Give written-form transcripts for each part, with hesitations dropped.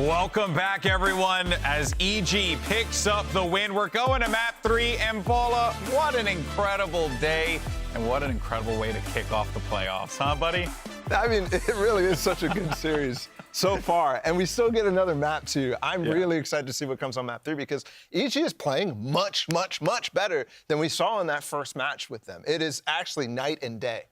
Welcome back, everyone, as EG picks up the win. We're going to map 3, and Paula, what an incredible day, and what an incredible way to kick off the playoffs, huh, buddy? I mean, it really is such a good series so far, and we still get another map, too. I'm really excited to see what comes on map 3 because EG is playing much, much, much better than we saw in that first match with them. It is actually night and day.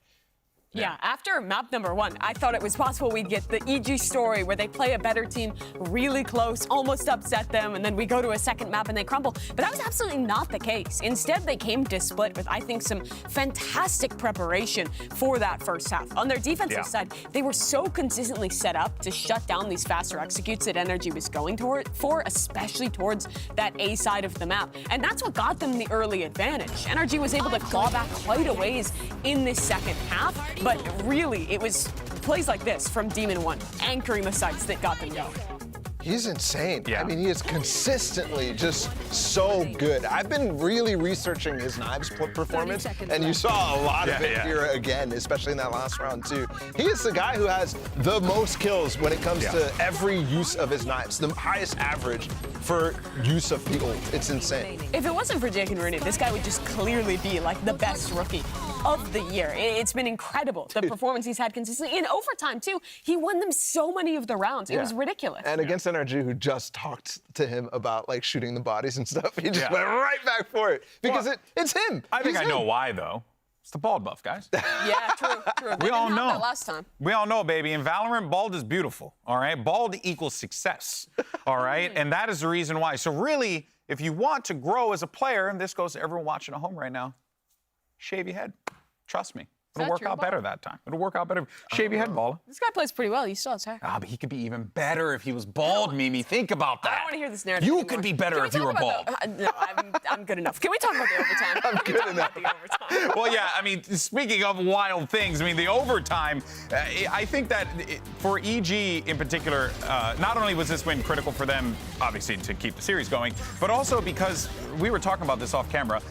Yeah, after map number 1, I thought it was possible we'd get the EG story where they play a better team really close, almost upset them, and then we go to a second map and they crumble. But that was absolutely not the case. Instead, they came to split with, I think, some fantastic preparation for that first half. On their defensive side, they were so consistently set up to shut down these faster executes that NRG was going for, especially towards that A side of the map. And that's what got them the early advantage. NRG was able to claw back quite a ways in this second half. But really, it was plays like this from Demon 1, anchoring the sites that got them going. He's insane. Yeah. I mean, he is consistently just so good. I've been really researching his knives performance, and you saw a lot of it here again, especially in that last round, too. He is the guy who has the most kills when it comes to every use of his knives, the highest average for use of the ult. It's insane. If it wasn't for Jake and Rooney, this guy would just clearly be like the best rookie of the year. It's been incredible, the performance he's had consistently. In overtime, too, he won them so many of the rounds. It was ridiculous. And against NRG, who just talked to him about, like, shooting the bodies and stuff, he just went right back for it. Because it's him. I think I know why, though. It's the bald buff, guys. Yeah, true. We all know. That last time. We all know, baby. In Valorant, bald is beautiful, all right? Bald equals success, all right? And that is the reason why. So really, if you want to grow as a player, and this goes to everyone watching at home right now, shave your head. Trust me. It'll work out better that time. It'll work out better. Shave your head, Baller. This guy plays pretty well. You still has hair. Ah, but he could be even better if he was bald, Mimi. Think about that. I don't want to hear this narrative You anymore. could be better if you were bald. No, I'm good enough. Can we talk about the overtime? I'm good enough. Well, yeah, I mean, speaking of wild things, I mean, the overtime, I think that for EG in particular, not only was this win critical for them, obviously, to keep the series going, but also because we were talking about this off camera,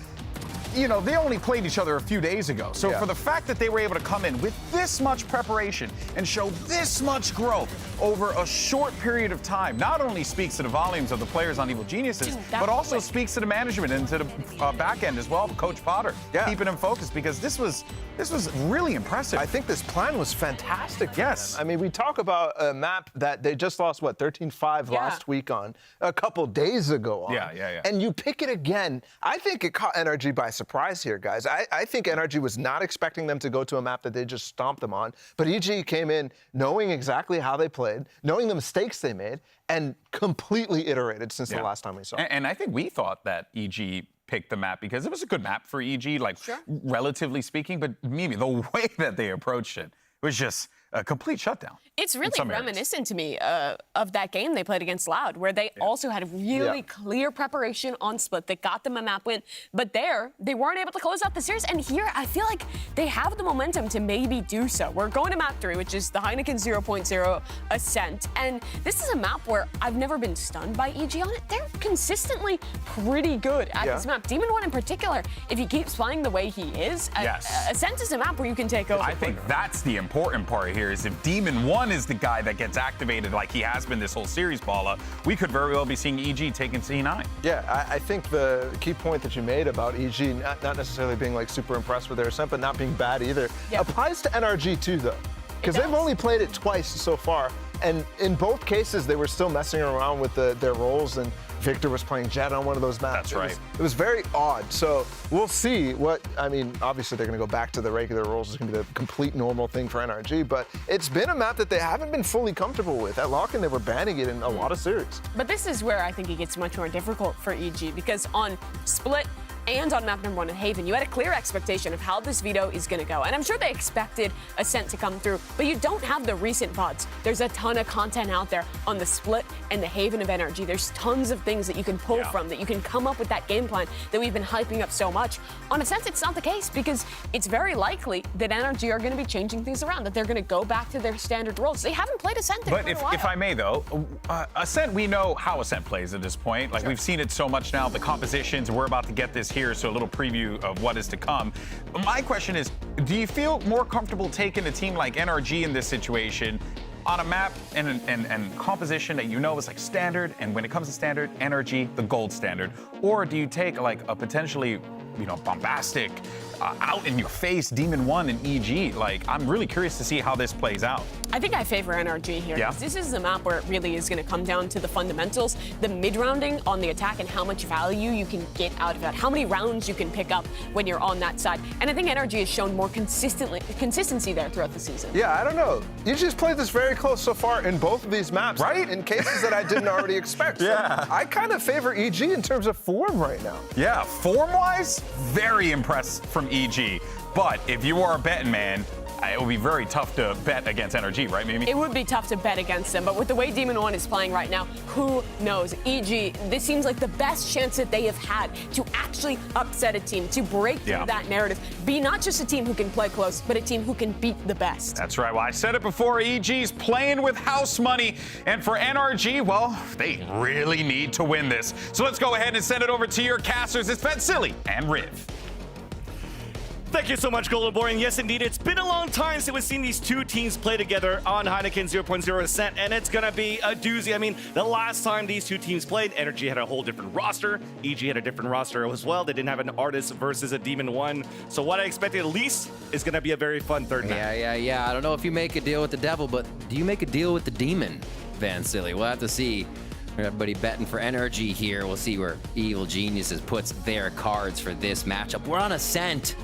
you know, they only played each other a few days ago. So for the fact that they were able to come in with this much preparation and show this much growth over a short period of time, not only speaks to the volumes of the players on Evil Geniuses, but also speaks to the management and to the back end as well, Coach Potter, keeping them focused, because this was really impressive. I think this plan was fantastic. Yes. I mean, we talk about a map that they just lost, 13-5 last week on, a couple days ago on. Yeah. And you pick it again. I think it caught NRG by surprise here, guys. I think NRG was not expecting them to go to a map that they just stomped them on. But EG came in knowing exactly how they played, knowing the mistakes they made, and completely iterated since the last time we saw. And I think we thought that EG picked the map because it was a good map for EG, like relatively speaking. But Mimi, the way that they approached it was just a complete shutdown. It's really reminiscent to me of that game they played against Loud, where they also had a really clear preparation on split that got them a map win. But there, they weren't able to close out the series. And here, I feel like they have the momentum to maybe do so. We're going to map 3, which is the Heineken 0.0 Ascent. And this is a map where I've never been stunned by EG on it. They're consistently pretty good at this map. Demon 1 in particular, if he keeps playing the way he is, Ascent is a map where you can take over. I think that's the important part here, is if Demon 1 is the guy that gets activated like he has been this whole series, Paula, we could very well be seeing EG taking C9. Yeah, I think the key point that you made about EG not necessarily being like super impressed with their Ascent, but not being bad either, applies to NRG too, though. Because they've only played it twice so far, and in both cases, they were still messing around with their roles, and Victor was playing Jet on one of those maps. That's right. It was very odd. So we'll see what, I mean, obviously they're going to go back to the regular roles. It's going to be the complete normal thing for NRG, but it's been a map that they haven't been fully comfortable with. At Lock-in, they were banning it in a lot of series. But this is where I think it gets much more difficult for EG, because on Split and on map number 1 in Haven, you had a clear expectation of how this veto is going to go. And I'm sure they expected Ascent to come through, but you don't have the recent VODs. There's a ton of content out there on the Split and the Haven of NRG. There's tons of things that you can pull from, that you can come up with that game plan that we've been hyping up so much. On Ascent, it's not the case, because it's very likely that NRG are going to be changing things around, that they're going to go back to their standard roles. They haven't played Ascent in quite a while. If I may, though, Ascent, we know how Ascent plays at this point. Like, we've seen it so much now, the compositions, we're about to get this here, so a little preview of what is to come. My question is, do you feel more comfortable taking a team like NRG in this situation on a map and composition that you know is like standard, and when it comes to standard, NRG, the gold standard? Or do you take like a potentially, you know, bombastic, out in your face Demon 1 and EG? Like, I'm really curious to see how this plays out. I think I favor NRG here. Yeah. This is a map where it really is going to come down to the fundamentals, the mid-rounding on the attack, and how much value you can get out of that, how many rounds you can pick up when you're on that side. And I think NRG has shown more consistency there throughout the season. Yeah, I don't know. EG's played this very close so far in both of these maps, right? In cases that I didn't already expect. Yeah. So I kind of favor EG in terms of form right now. Yeah, form-wise, very impressed from EG. But if you are a betting man, it would be very tough to bet against NRG, right, Mimi? It would be tough to bet against them, but with the way Demon 1 is playing right now, who knows? EG, this seems like the best chance that they have had to actually upset a team, to break through that narrative, be not just a team who can play close, but a team who can beat the best. That's right. Well, I said it before, EG's playing with house money, and for NRG, well, they really need to win this. So let's go ahead and send it over to your casters. It's Bet Silly and Riv. Thank you so much, Golden Boy. And yes, indeed, it's been a long time since we've seen these two teams play together on Heineken 0.0 Ascent, and it's going to be a doozy. I mean, the last time these two teams played, NRG had a whole different roster. EG had a different roster as well. They didn't have an Artist versus a Demon 1. So what I expected at least is going to be a very fun third match. Yeah. I don't know if you make a deal with the devil, but do you make a deal with the demon, Van Silly? We'll have to see. Everybody betting for NRG here. We'll see where Evil Geniuses puts their cards for this matchup. We're on Ascent.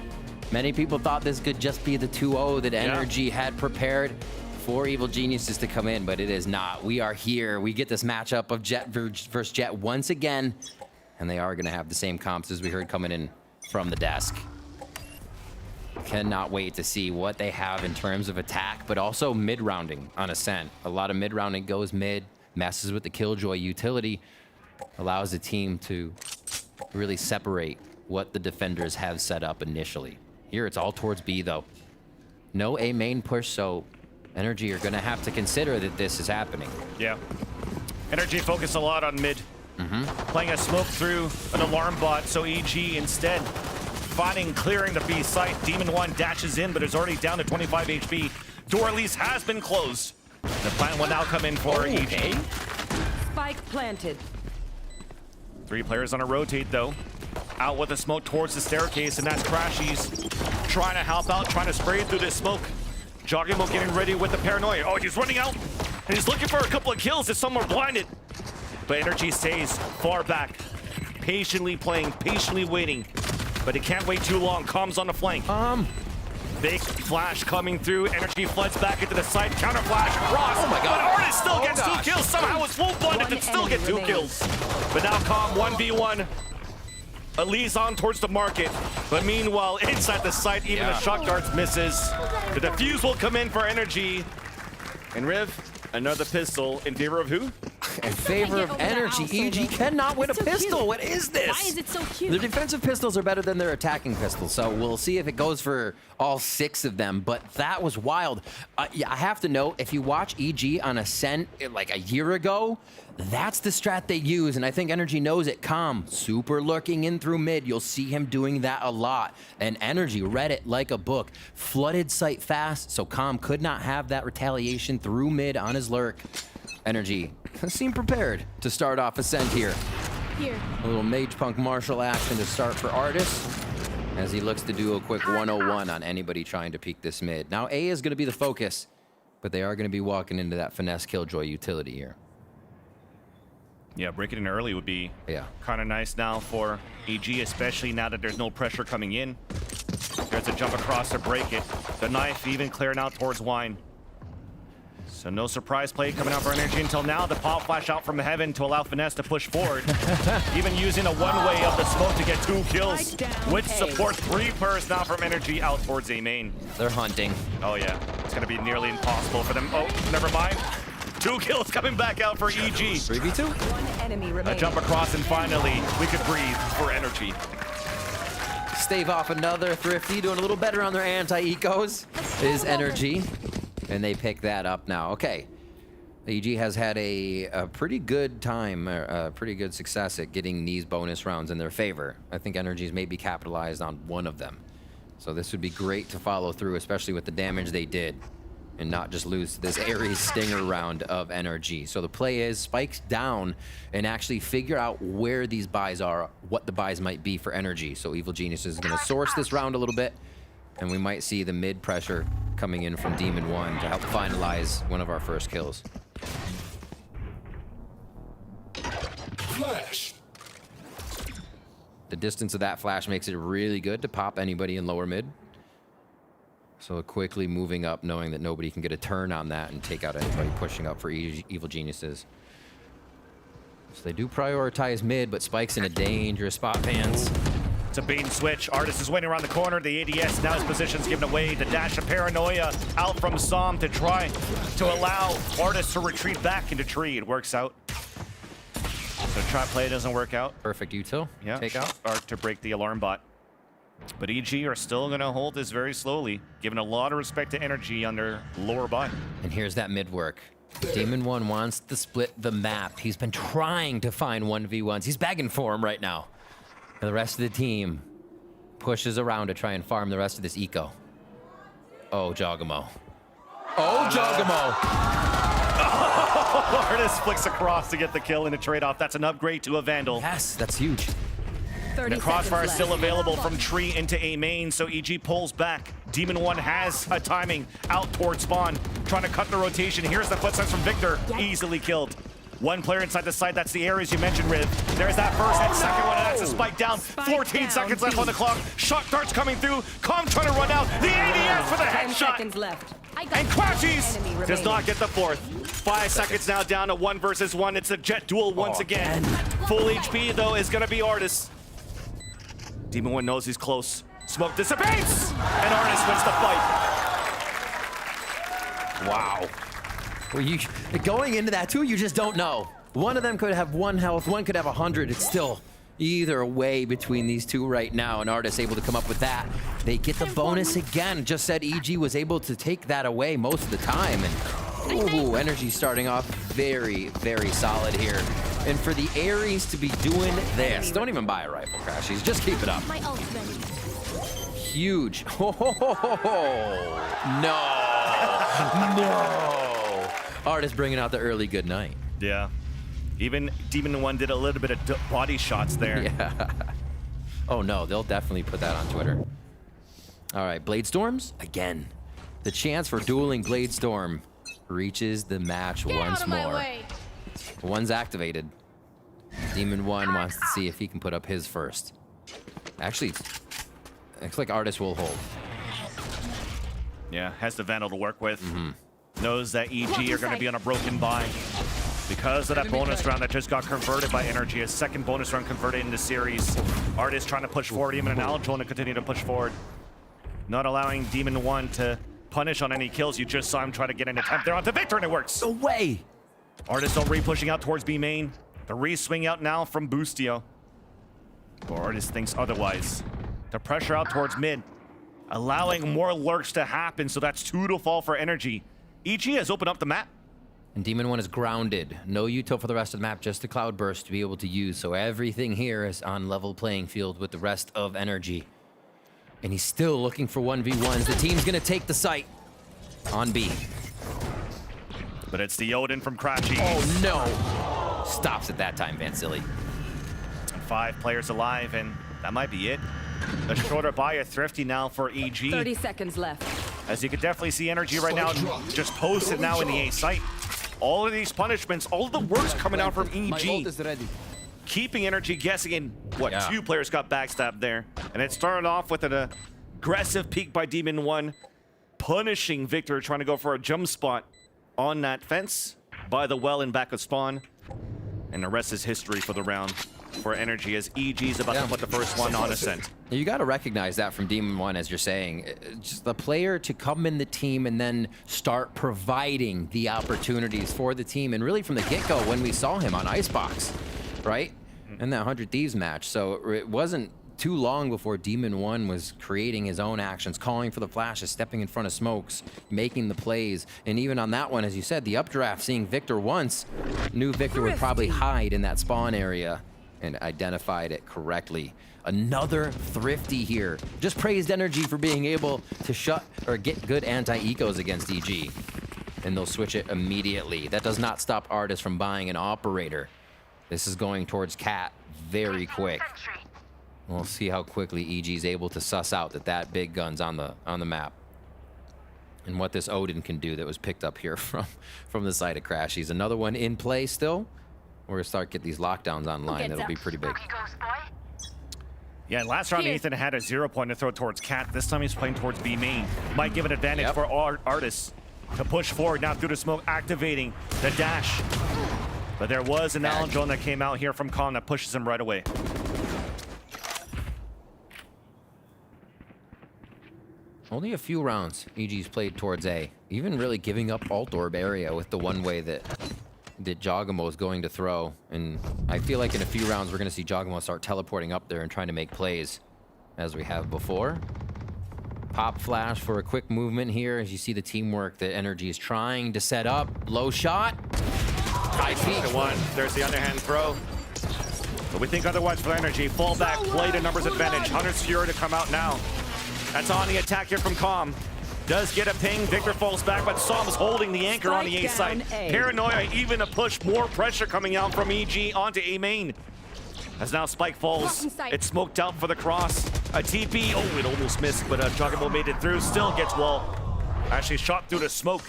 Many people thought this could just be the 2-0 that NRG had prepared for Evil Geniuses to come in, but it is not. We are here. We get this matchup of Jet versus Jet once again, and they are going to have the same comps as we heard coming in from the desk. Cannot wait to see what they have in terms of attack, but also mid-rounding on Ascent. A lot of mid-rounding goes mid, messes with the Killjoy utility, allows the team to really separate what the defenders have set up initially. Here, it's all towards B, though. No A main push, so NRG are going to have to consider that this is happening. Yeah. NRG focused a lot on mid. Playing a smoke through an alarm bot, so EG instead finding clearing the B site. Demon 1 dashes in, but is already down to 25 HP. Door at least has been closed. The plan will now come in for EG. Spike planted. 3 players on a rotate, though. Out with the smoke towards the staircase, and that's Crashies trying to help out, trying to spray through this smoke. Joggimo getting ready with the paranoia. Oh, he's running out, and he's looking for a couple of kills as some are blinded. But NRG stays far back, patiently playing, patiently waiting. But it can't wait too long. Comm's on the flank. Big flash coming through. NRG floods back into the site. Counter flash. Ross. Oh my God. But Artist still gets 2 kills. Somehow it's full blinded and still get 2 kills. But now Comm 1v1. Elise on towards the market, but meanwhile inside the site, even the shock darts misses. The defuse will come in for NRG. And Riv, another pistol in favor of who? In favor of NRG. EG cannot win a pistol. What is this? Why is it so cute? Their defensive pistols are better than their attacking pistols, so we'll see if it goes for all 6 of them, but that was wild. Yeah, I have to note, if you watch EG on Ascent like a year ago, that's the strat they use, and I think NRG knows it. Comm, super lurking in through mid. You'll see him doing that a lot, and NRG read it like a book. Flooded site fast, so Comm could not have that retaliation through mid on his lurk. NRG seem prepared to start off Ascent here. A little Mage Punk martial action to start for Artist, as he looks to do a quick 101 on anybody trying to peek this mid. Now A is going to be the focus, but they are going to be walking into that finesse Killjoy utility here. Yeah, breaking in early would be kind of nice now for EG, especially now that there's no pressure coming in. There's a jump across to break it. The knife even clearing out towards Wine. So no surprise play coming out for NRG until now. The pop flash out from heaven to allow Finesse to push forward. Even using a one-way of the smoke to get 2 kills. With support, 3 players now from NRG out towards A main. They're hunting. Oh yeah, it's gonna be nearly impossible for them. Oh, never mind. 2 kills coming back out for EG. 3v2. 1 enemy remaining. A jump across, and finally, we could breathe for NRG. Stave off another Thrifty, doing a little better on their anti-ecos is NRG. And they pick that up now. Okay. EG has had a pretty good time, pretty good success at getting these bonus rounds in their favor. I think NRG's maybe capitalized on one of them. So this would be great to follow through, especially with the damage they did. and not just lose to this Ares Stinger round of NRG. So the play is spikes down and actually figure out where these buys are, what the buys might be for NRG. So Evil Genius is going to source this round a little bit, and we might see the mid pressure coming in from Demon One to help finalize one of our first kills. Flash. The distance of that flash makes it really good to pop anybody in lower mid. So quickly moving up, knowing that nobody can get a turn on that and take out anybody pushing up for Evil Geniuses. So they do prioritize mid, but Spike's in a dangerous spot, fans. It's a bait and switch. Artist is waiting around the corner. The ADS, now his position's given away. The dash of Paranoia out from Som to try to allow Artist to retreat back into tree. It works out. So trap play doesn't work out. Perfect util. Yeah, Take out. Start to break the alarm bot. But EG are still going to hold this very slowly, giving a lot of respect to NRG on their lower buy. And here's that mid work. Demon One wants to split the map. He's been trying to find 1v1s. He's begging for him right now. And the rest of the team pushes around to try and farm the rest of this eco. Oh, Jogamo. Oh, Jogamo! Artist flicks across to get the kill in a trade-off. That's an upgrade to a Vandal. Yes, that's huge. 30 The crossfire is seconds still left. available from tree into A main, so EG pulls back. Demon One has a timing out towards spawn, trying to cut the rotation. Here's the footsteps from Victor, easily killed. One player inside the site, that's the areas you mentioned, Riv. There's that first and second one, and that's a spike down. Spike 14 down, seconds left B. on the clock. Shot darts coming through. Com trying to run out. The ADS for the 10 headshot. seconds left. And Crashies Enemy does not remaining. get the fourth. 5 seconds now down to 1 versus 1. It's a jet duel once again. Full HP, though, is going to be Artist. Demon One knows he's close. Smoke dissipates! And Artist wins the fight. Wow. Well, going into that, too, you just don't know. One of them could have 1 health, one could have 100. It's still either way between these two right now, and Artist able to come up with that. They get the bonus again. Just said EG was able to take that away most of the time. And ooh, energy starting off very, very solid here. And for the Ares to be doing this, don't even buy a rifle, Crashies. Just keep it up. My ult's ready. Huge. No. No. Artist bringing out the early good night. Yeah. Even Demon One did a little bit of body shots there. Yeah. Oh no, they'll definitely put that on Twitter. All right, Blade Storms again. The chance for dueling Blade Storm reaches the match Get once out of my more. way. One's activated. Demon One wants to see if he can put up his first. Actually, looks like Artist will hold. Yeah, has the Vandal to work with. Knows that EG are going to be on a broken buy. Because of that bonus round that just got converted by NRG, a second bonus round converted in the series. Artist trying to push forward, even an Aljon to continue to push forward. Not allowing Demon One to punish on any kills. You just saw him try to get an attempt there onto Victor, and it works. No way! Artist already pushing out towards B main. The re-swing out now from Boostio. But Artist thinks otherwise. The pressure out towards mid, allowing more lurks to happen, so that's 2 to fall for NRG. EG has opened up the map. And Demon One is grounded. No util for the rest of the map, just a cloud burst to be able to use. So everything here is on level playing field with the rest of NRG. And he's still looking for 1v1s. The team's gonna take the site on B. But it's the Odin from Crashy. Oh no! Stops at that time, Vansili. 5 players alive, and that might be it. A shorter buy, a thrifty now for EG. 30 seconds left. As you can definitely see NRG right now, just posted now in the A site. All of these punishments, all of the works coming out from EG. Keeping NRG guessing in, what, Yeah. 2 players got backstabbed there. And it started off with an aggressive peek by Demon One, punishing Victor, trying to go for a jump spot on that fence by the well in back of spawn. And the rest is history for the round for NRG as EG's about to put the first one on Ascent. You got to recognize that from Demon One, as you're saying. Just the player to come in the team and then start providing the opportunities for the team. And really from the get-go when we saw him on Icebox, right? In that 100 Thieves match. So it wasn't too long before Demon One was creating his own actions, calling for the flashes, stepping in front of smokes, making the plays. And even on that one, as you said, the updraft, seeing Victor once, knew Victor would probably hide in that spawn area and identified it correctly. Another thrifty here. Just praised NRG for being able to shut or get good anti-ecos against EG. And they'll switch it immediately. That does not stop Artis from buying an operator. This is going towards Cat very quick. We'll see how quickly EG is able to suss out that big gun's on the map. And what this Odin can do that was picked up here from the side of Crashies. Another one in play still. We're gonna start get these lockdowns online. That'll be pretty big. Yeah, last round Ethan had a 0 point to throw towards Cat. This time he's playing towards B main. Might give an advantage for Artis to push forward now through the smoke, activating the dash. But there was an Allen drone that came out here from Con that pushes him right away. Only a few rounds EG's played towards A. Even really giving up alt orb area with the one way that Jogamo is going to throw. And I feel like in a few rounds we're going to see Jogamo start teleporting up there and trying to make plays as we have before. Pop flash for a quick movement here as you see the teamwork that NRG is trying to set up. Low shot. High peak. One. There's the underhand throw. But we think otherwise for NRG. Fall back, play to numbers advantage. Hunter's Fury to come out now. That's on the attack here from Com. Does get a ping. Victor falls back, but Som's holding the anchor on the A side. Paranoia, even a push, more pressure coming out from EG onto A main. As now Spike falls, it's smoked out for the cross. A TP, oh, it almost missed, but Jogamo made it through, still gets wall. Actually shot through the smoke.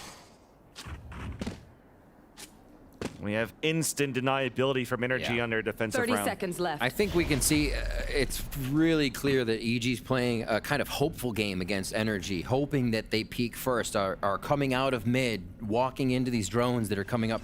We have instant deniability from NRG on their defensive 30 round. seconds left. I think we can see it's really clear that EG's playing a kind of hopeful game against NRG, hoping that they peak first, are coming out of mid, walking into these drones that are coming up.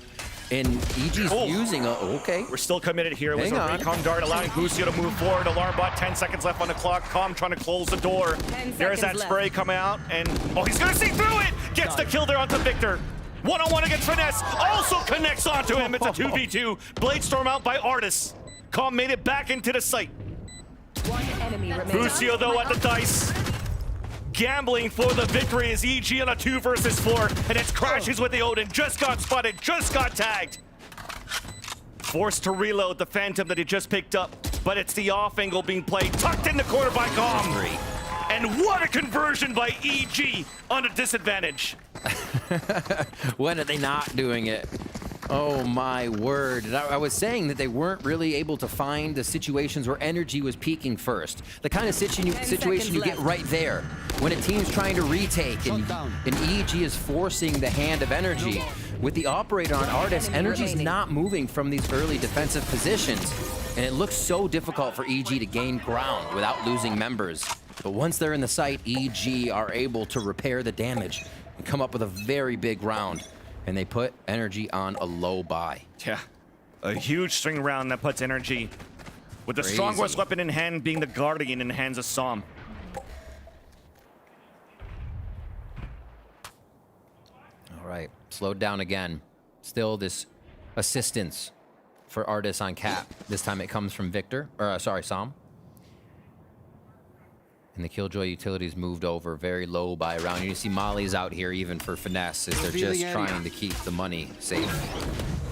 And EG's using okay. We're still committed here. It was a recon dart allowing Busio to move forward. Alarm bot, 10 seconds left on the clock. Com trying to close the door. There's that spray coming out, and oh, he's gonna see through it! Gets the kill there onto Victor. One-on-one against Finesse, also connects onto him. It's a 2v2. Blade Storm out by Artis. Com made it back into the site. One enemy remains. Busio though at the dice. Gambling for the victory is EG on a 2 versus 4, and it's Crashes with the Odin. Just got spotted, just got tagged. Forced to reload the Phantom that he just picked up, but it's the off angle being played, tucked in the corner by Com. And what a conversion by EG on a disadvantage. When are they not doing it? Oh my word. And I was saying that they weren't really able to find the situations where NRG was peaking first. The kind of situation you get right there when a team's trying to retake and EG is forcing the hand of NRG. With the operator on Artis, NRG's not moving from these early defensive positions. And it looks so difficult for EG to gain ground without losing members. But once they're in the site, EG are able to repair the damage and come up with a very big round. And they put NRG on a low buy. Yeah, a huge string round that puts NRG with the strongest weapon in hand being the Guardian in the hands of Som. All right, slowed down again. Still this assistance for Artis on Cap. This time it comes from Victor, or sorry, Som. And the Killjoy utilities moved over very low by a round. You see Molly's out here even for Finesse as they're just trying to keep the money safe.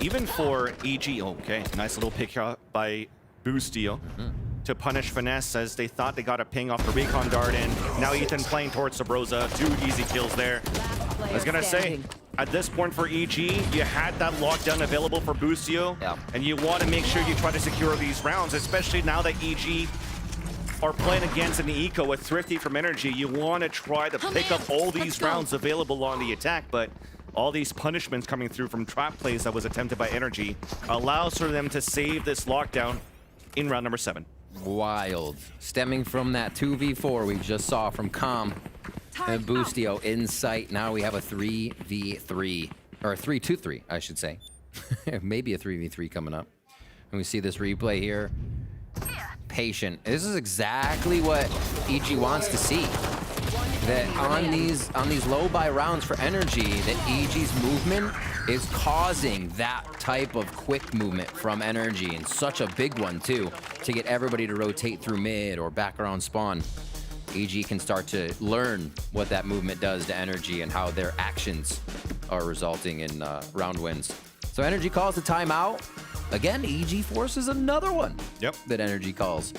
Even for EG, okay, nice little pick out by Busio to punish Finesse as they thought they got a ping off the recon dart, and now Ethan playing towards Sabrosa. 2 easy kills there. I was gonna say, at this point for EG, you had that lockdown available for Busio, and you want to make sure you try to secure these rounds, especially now that EG are playing against an eco with Thrifty from NRG. You want to try to pick up all these rounds available on the attack, but all these punishments coming through from trap plays that was attempted by NRG allows for them to save this lockdown in round number 7. Wild. Stemming from that 2v4 we just saw from Com and Busio in sight. Now we have a 3v3, or a 3-2-3, I should say. Maybe a 3v3 coming up. And we see this replay here. Patient. This is exactly what EG wants to see. That on these low buy rounds for NRG, that EG's movement is causing that type of quick movement from NRG, and such a big one too, to get everybody to rotate through mid or back around spawn. EG can start to learn what that movement does to NRG and how their actions are resulting in round wins. So NRG calls the timeout. Again, EG forces another one. Yep. That NRG calls.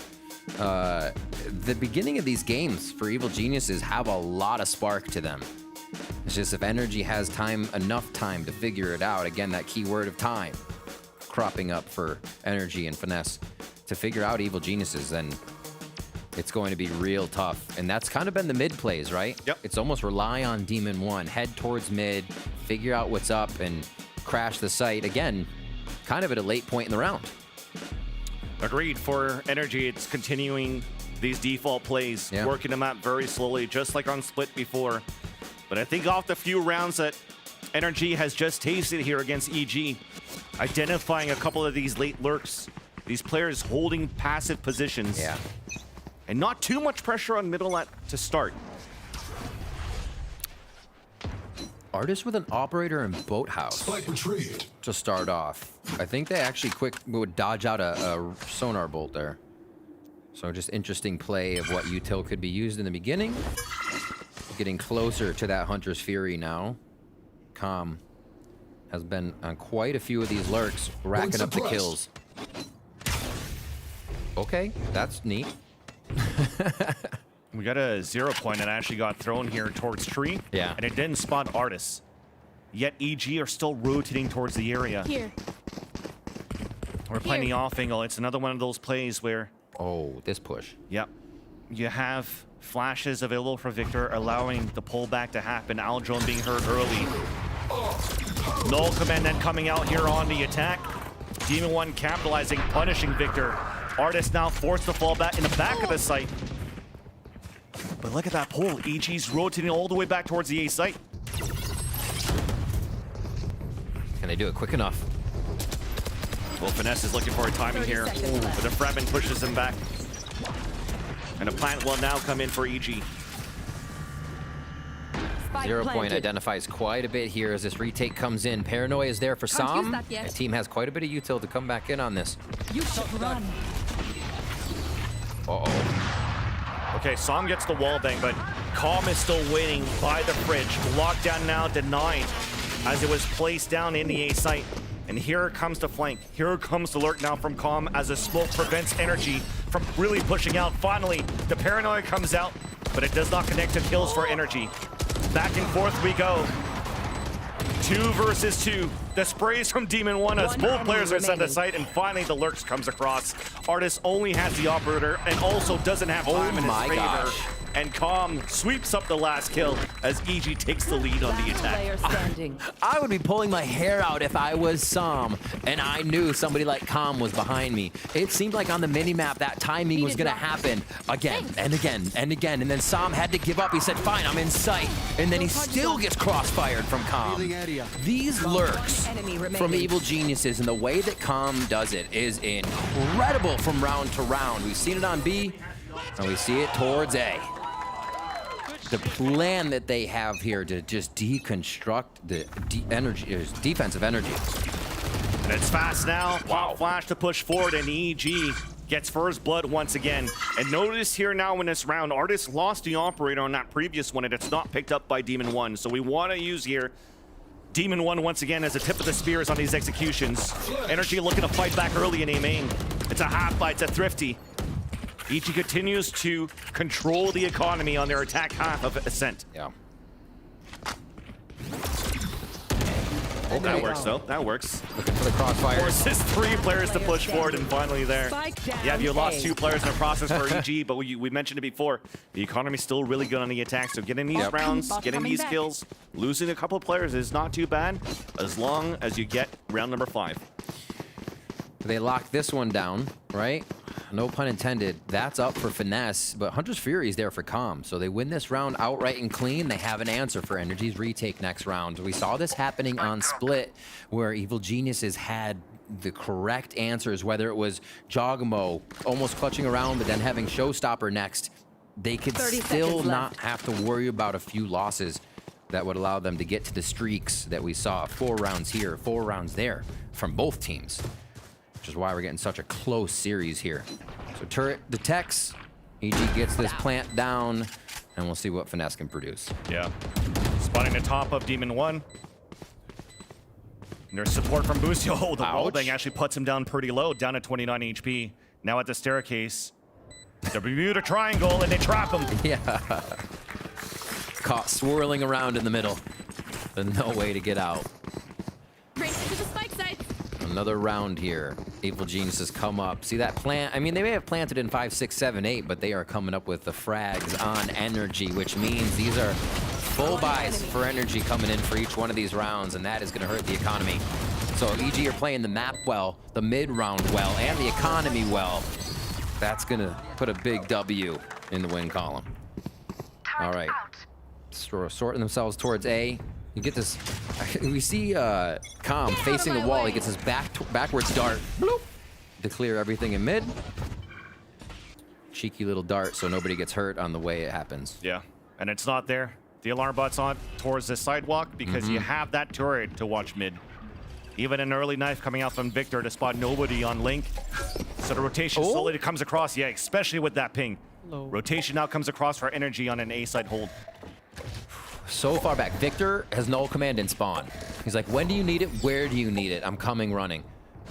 The beginning of these games for Evil Geniuses have a lot of spark to them. It's just if NRG has enough time to figure it out, again, that key word of time cropping up for NRG and Finesse to figure out Evil Geniuses, then it's going to be real tough. And that's kind of been the mid plays, right? Yep. It's almost rely on Demon 1, head towards mid, figure out what's up, and crash the site. Again, kind of at a late point in the round. Agreed. For NRG, it's continuing these default plays, working them out very slowly, just like on Split before. But I think off the few rounds that NRG has just tasted here against EG, identifying a couple of these late lurks, these players holding passive positions, and not too much pressure on middle to start. Artist with an operator and boathouse to start off. I think they actually would dodge out a sonar bolt there. So just interesting play of what util could be used in the beginning. Getting closer to that Hunter's Fury now. Calm has been on quite a few of these lurks, racking up the kills. Okay, that's neat. We got a 0 point that actually got thrown here towards tree. Yeah. And it didn't spot Artis. Yet EG are still rotating towards the area. Here. We're playing the off angle. It's another one of those plays where... Oh, this push. Yep. You have flashes available for Victor, allowing the pullback to happen. Aldrone being hurt early. Null Command then coming out here on the attack. Demon 1 capitalizing, punishing Victor. Artist now forced to fall back in the back of the site. But look at that pull. EG's rotating all the way back towards the A site. Can they do it quick enough? Well, Finesse is looking for a timing here, but the fragment pushes him back. And a plant will now come in for EG. 0 point identifies quite a bit here as this retake comes in. Paranoia is there for Sam. The team has quite a bit of util to come back in on this. You should run. Uh-oh. Okay, Sam gets the wall bang, but Calm is still waiting by the fridge. Lockdown now denied as it was placed down in the A site. And here comes the flank. Here comes the lurk now from Calm as the smoke prevents NRG from really pushing out. Finally, the Paranoia comes out, but it does not connect to kills for NRG. Back and forth we go. 2 versus 2. The sprays from Demon 1 as both players are sent to site, and finally the lurks comes across. Artist only has the operator and also doesn't have time in his favor. Gosh. And Calm sweeps up the last kill as EG takes the lead on the attack. I would be pulling my hair out if I was Sam and I knew somebody like Calm was behind me. It seemed like on the minimap that timing was gonna happen again and again and again. And then Sam had to give up. He said, fine, I'm in sight. And then he still gets crossfired from Calm. These lurks from Evil Geniuses and the way that Calm does it is incredible from round to round. We've seen it on B and we see it towards A. The plan that they have here to just deconstruct the defensive energy. And it's fast now. Wow. Flash to push forward, and EG gets first blood once again. And notice here now in this round, Artist lost the operator on that previous one, and it's not picked up by Demon 1. So we want to use here Demon 1 once again as a tip of the spears on these executions. NRG looking to fight back early in A main. It's a half-by, it's a thrifty. EG continues to control the economy on their attack half of Ascent. Yeah. Oh, that works though. That works. Looking for the crossfire. Forces 3 players to push forward, and finally there. Yeah, you lost 2 players in the process for EG, but we mentioned it before. The economy's still really good on the attack, so getting these rounds, getting these kills, losing a couple of players is not too bad, as long as you get round number 5. They lock this one down, right? No pun intended. That's up for Finesse, but Hunter's Fury is there for Calm. So they win this round outright and clean. They have an answer for NRG's retake next round. We saw this happening on Split, where Evil Geniuses had the correct answers, whether it was Jogamo almost clutching around, but then having Showstopper next. They could still not have to worry about a few losses that would allow them to get to the streaks that we saw. 4 rounds here, 4 rounds there from both teams. Which is why we're getting such a close series here. So turret detects, EG gets this plant down, and we'll see what Finesse can produce. Yeah. Spotting the top of Demon 1. And there's support from Boostio. Oh, the Ouch. welding actually puts him down pretty low, down at 29 HP. Now at the staircase. The Bermuda Triangle, and they trap him. Yeah. Caught swirling around in the middle. There's no way to get out. Race to the spike site. Another round here. Evil Geniuses come up. See that plant? I mean, they may have planted in 5, 6, 7, 8, but they are coming up with the frags on NRG, which means these are full buys for NRG coming in for each one of these rounds, and that is going to hurt the economy. So EG are playing the map well, the mid-round well, and the economy well. That's going to put a big W in the win column. All right. Sorting themselves towards A. You get this. We see Com facing the wall. He gets his backwards dart bloop, to clear everything in mid. Cheeky little dart so nobody gets hurt on the way it happens. Yeah, and it's not there. The alarm but's on towards the sidewalk because you have that turret to watch mid. Even an early knife coming out from Victor to spot nobody on Link. So the rotation slowly comes across. Yeah, especially with that ping. Rotation now comes across for NRG on an A side hold. So far back, Victor has no command in spawn. He's like, when do you need it? Where do you need it? I'm coming running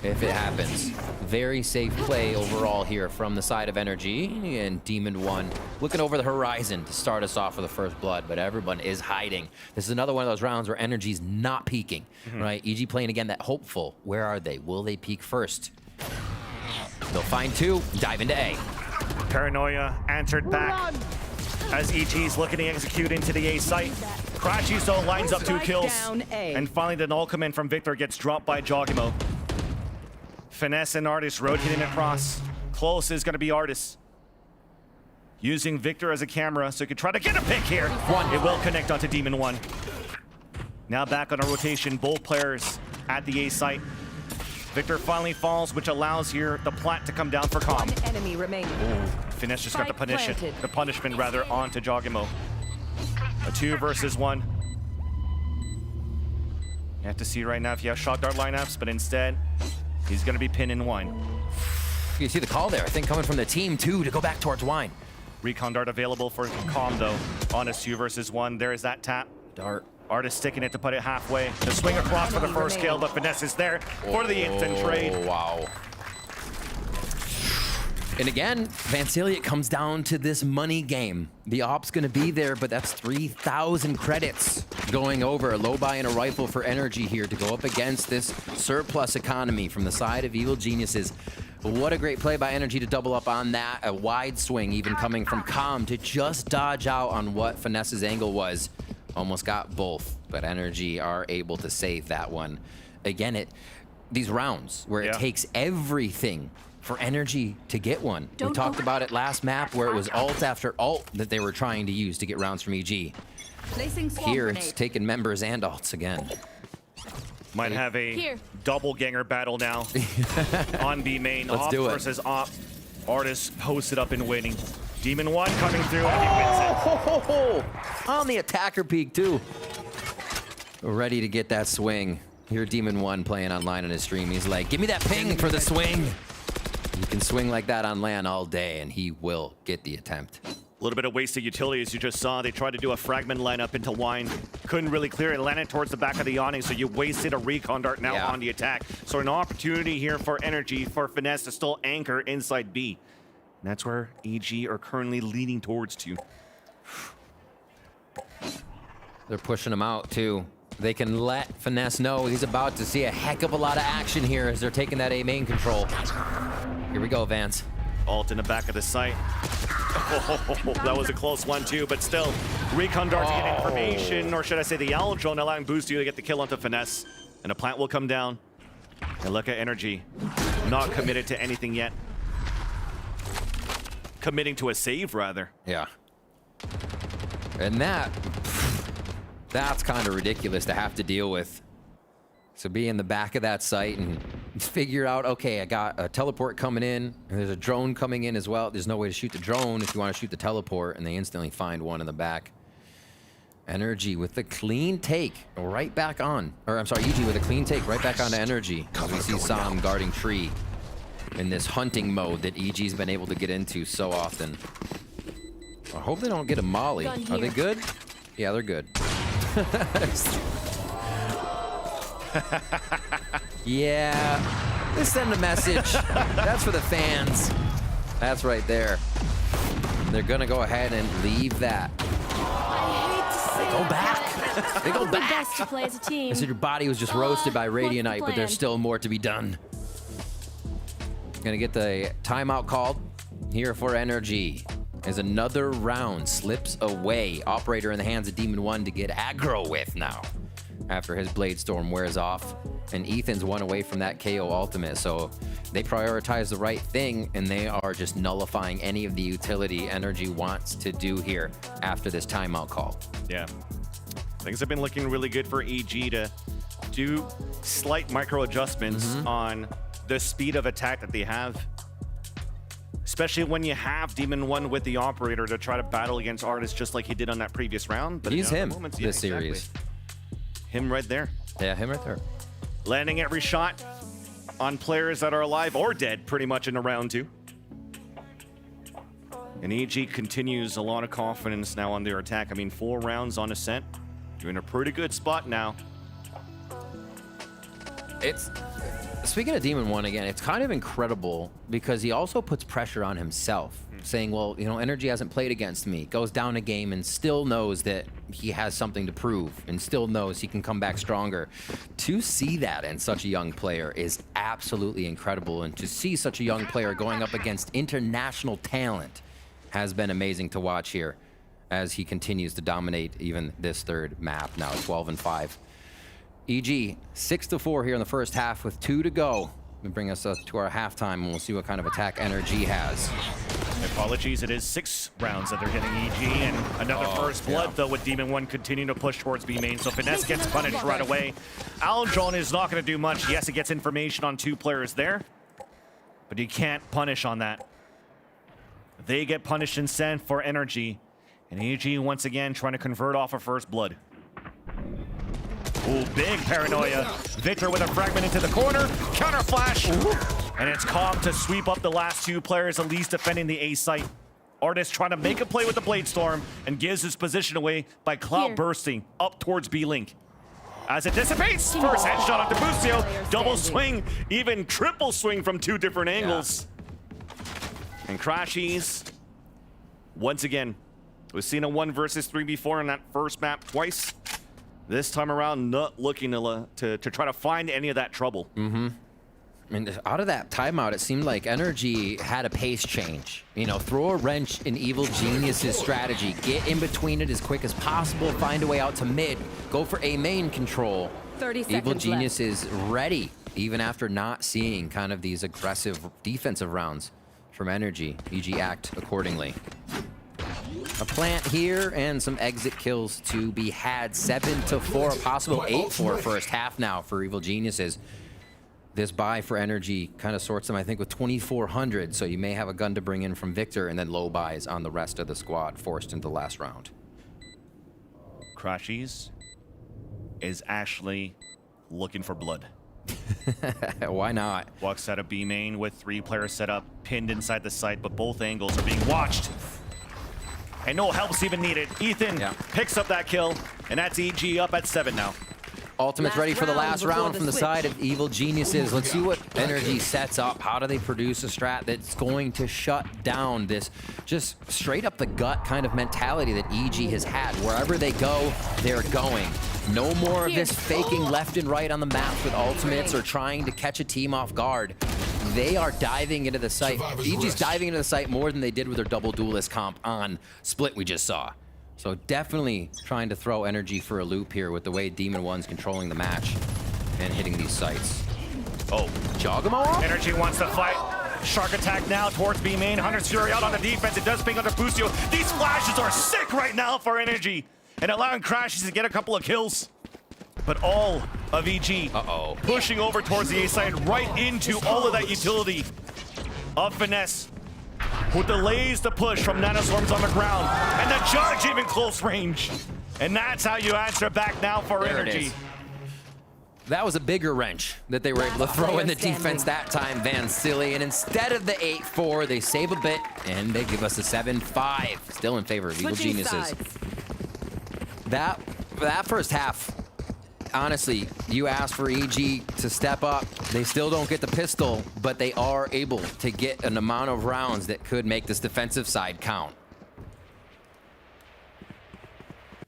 if it happens. Very safe play overall here from the side of NRG, and Demon 1 looking over the horizon to start us off for the first blood, but everyone is hiding. This is another one of those rounds where NRG's not peeking, right? EG playing again that hopeful. Where are they? Will they peek first? They'll find 2, dive into A. Paranoia answered back as EG's looking to execute into the A site. Crashy though lines up 2 kills. And finally the null command from Victor gets dropped by Jogimo. Finesse and Artis rotating across. Close is going to be Artis. Using Victor as a camera so he could try to get a pick here. It will connect onto Demon 1. Now back on a rotation, both players at the A site. Victor finally falls, which allows here the plat to come down for Com. One enemy remaining. Finesse just got the punishment rather onto Jogimo. A 2 versus 1. You have to see right now if you have shot dart lineups, but instead, he's going to be pinned in 1. You see the call there, I think, coming from the team, too, to go back towards Wine. Recon dart available for Com, though, on a 2 versus 1. There is that tap. Dart. Artist sticking it to put it halfway. The swing across for the first kill, but Finesse is there for the instant trade. Wow. And again, Vancelia, it comes down to this money game. The op's gonna be there, but that's 3,000 credits going over. A low buy and a rifle for NRG here to go up against this surplus economy from the side of Evil Geniuses. What a great play by NRG to double up on that. A wide swing even coming from Com to just dodge out on what Finesse's angle was. Almost got both, but NRG are able to save that one. Again, these rounds where it takes everything for NRG to get one. We talked about it last map where it was ult after ult that they were trying to use to get rounds from EG. Here, it's taking members and ults again. Might have a double ganger battle now on B main. Let's Op do it. versus Op. Artist posted up and waiting. Demon 1 coming through and he wins it. On the attacker peak too. Ready to get that swing. Here Demon 1 playing online on his stream. He's like, give me that ping for the swing. You can swing like that on LAN all day and he will get the attempt. A little bit of wasted utility, as you just saw. They tried to do a fragment lineup into Wine. Couldn't really clear it. Landed towards the back of the awning, so you wasted a recon dart now on the attack. So an opportunity here for NRG, for Finesse to still anchor inside B. And that's where EG are currently leaning towards to. They're pushing him out too. They can let Finesse know he's about to see a heck of a lot of action here as they're taking that A main control. Here we go, Vance. Ult in the back of the site. Oh, that was a close one too, but still, recon dart to get information, or should I say the owl drone allowing Boost you to get the kill onto Finesse. And a plant will come down. And look at NRG. Not committed to anything yet. Committing to a save, rather. Yeah. And that's kind of ridiculous to have to deal with. So be in the back of that site and figure out, okay, I got a teleport coming in, and there's a drone coming in as well. There's no way to shoot the drone if you want to shoot the teleport, and they instantly find one in the back. NRG with the clean take right back on. Or I'm sorry, EG with a clean take right back onto NRG. As we see Sam guarding tree in this hunting mode that EG's been able to get into so often. I hope they don't get a molly. Are they good? Yeah, they're good. Yeah, let's send a message. That's for the fans. That's right there. They're gonna go ahead and leave that. They go back. They go back. Best to play as a team. I said your body was just roasted by Radiantite, but there's still more to be done. Gonna get the timeout called here for NRG. As another round slips away. Operator in the hands of Demon 1 to get aggro with now. After his Blade Storm wears off. And Ethan's one away from that KO ultimate. So they prioritize the right thing, and they are just nullifying any of the utility NRG wants to do here after this timeout call. Yeah. Things have been looking really good for EG to do slight micro adjustments on the speed of attack that they have. Especially when you have Demon 1 with the operator to try to battle against Artist just like he did on that previous round. But He's him moments, this series. Him right there. Yeah, him right there. Landing every shot on players that are alive or dead pretty much in the round 2. And EG continues a lot of confidence now on their attack. I mean, 4 rounds on Ascent. You're in a pretty good spot now. It's speaking of Demon 1 again, it's kind of incredible because he also puts pressure on himself, saying, well, you know, NRG hasn't played against me, goes down a game and still knows that he has something to prove and still knows he can come back stronger. To see that in such a young player is absolutely incredible, and to see such a young player going up against international talent has been amazing to watch here as he continues to dominate even this third map now, 12-5. EG 6-4 here in the first half with 2 to go. We'll bring us to our halftime, and we'll see what kind of attack NRG has. Apologies, it is 6 rounds that they're getting EG, and another first blood, though, with Demon 1 continuing to push towards B main, so Finesse gets punished right away. Aljon is not going to do much. Yes, it gets information on 2 players there, but you can't punish on that. They get punished instead for NRG, and EG once again trying to convert off of first blood. Ooh, big paranoia. Victor with a fragment into the corner. Counter flash. And it's calm to sweep up the last 2 players, at least defending the A site. Artist trying to make a play with the Blade Storm and gives his position away by cloud bursting up towards B-Link. As it dissipates, first headshot onto Busio. Double swing, even triple swing from 2 different angles. And Crashies, once again, we've seen a 1 versus 3 before in that first map twice. This time around, not looking to try to find any of that trouble. And out of that timeout, it seemed like NRG had a pace change. You know, throw a wrench in Evil Genius's strategy. Get in between it as quick as possible. Find a way out to mid. Go for A main control. 30 seconds Evil Genius left. is ready, even after not seeing kind of these aggressive defensive rounds from NRG. EG act accordingly. A plant here and some exit kills to be had. 7-4, a possible 8-4 first half now for Evil Geniuses. This buy for NRG kind of sorts them, I think, with 2,400, so you may have a gun to bring in from Victor, and then low buys on the rest of the squad forced into the last round. Crashies is actually looking for blood. Why not? Walks out of B main with 3 players set up, pinned inside the site, but both angles are being watched. And no help's even needed. Ethan picks up that kill, and that's EG up at 7 now. Ultimate's ready for the last round from the side of Evil Geniuses. Let's see what NRG sets up. How do they produce a strat that's going to shut down this just straight up the gut kind of mentality that EG has had? Wherever they go, they're going. No more of this faking left and right on the map with ultimates or trying to catch a team off guard. They are diving into the site. EG's diving into the site more than they did with their double duelist comp on Split we just saw. So definitely trying to throw NRG for a loop here with the way Demon 1's controlling the match and hitting these sites. Oh, Jogamo? NRG wants to fight. Shark attack now towards B main. Hunter's Fury out on the defense. It does ping under Busio. These flashes are sick right now for NRG and allowing Crashes to get a couple of kills. But all of EG pushing over towards the A side right into all of that utility of Finesse, who delays the push from Nanoswarms on the ground, and the Judge even close range. And that's how you answer back now for NRG. That was a bigger wrench that they were able to throw in the defense that time, Van Silly. And instead of the 8-4, they save a bit, and they give us a 7-5. Still in favor of Evil Geniuses. That first half, honestly, you ask for EG to step up. They still don't get the pistol, but they are able to get an amount of rounds that could make this defensive side count.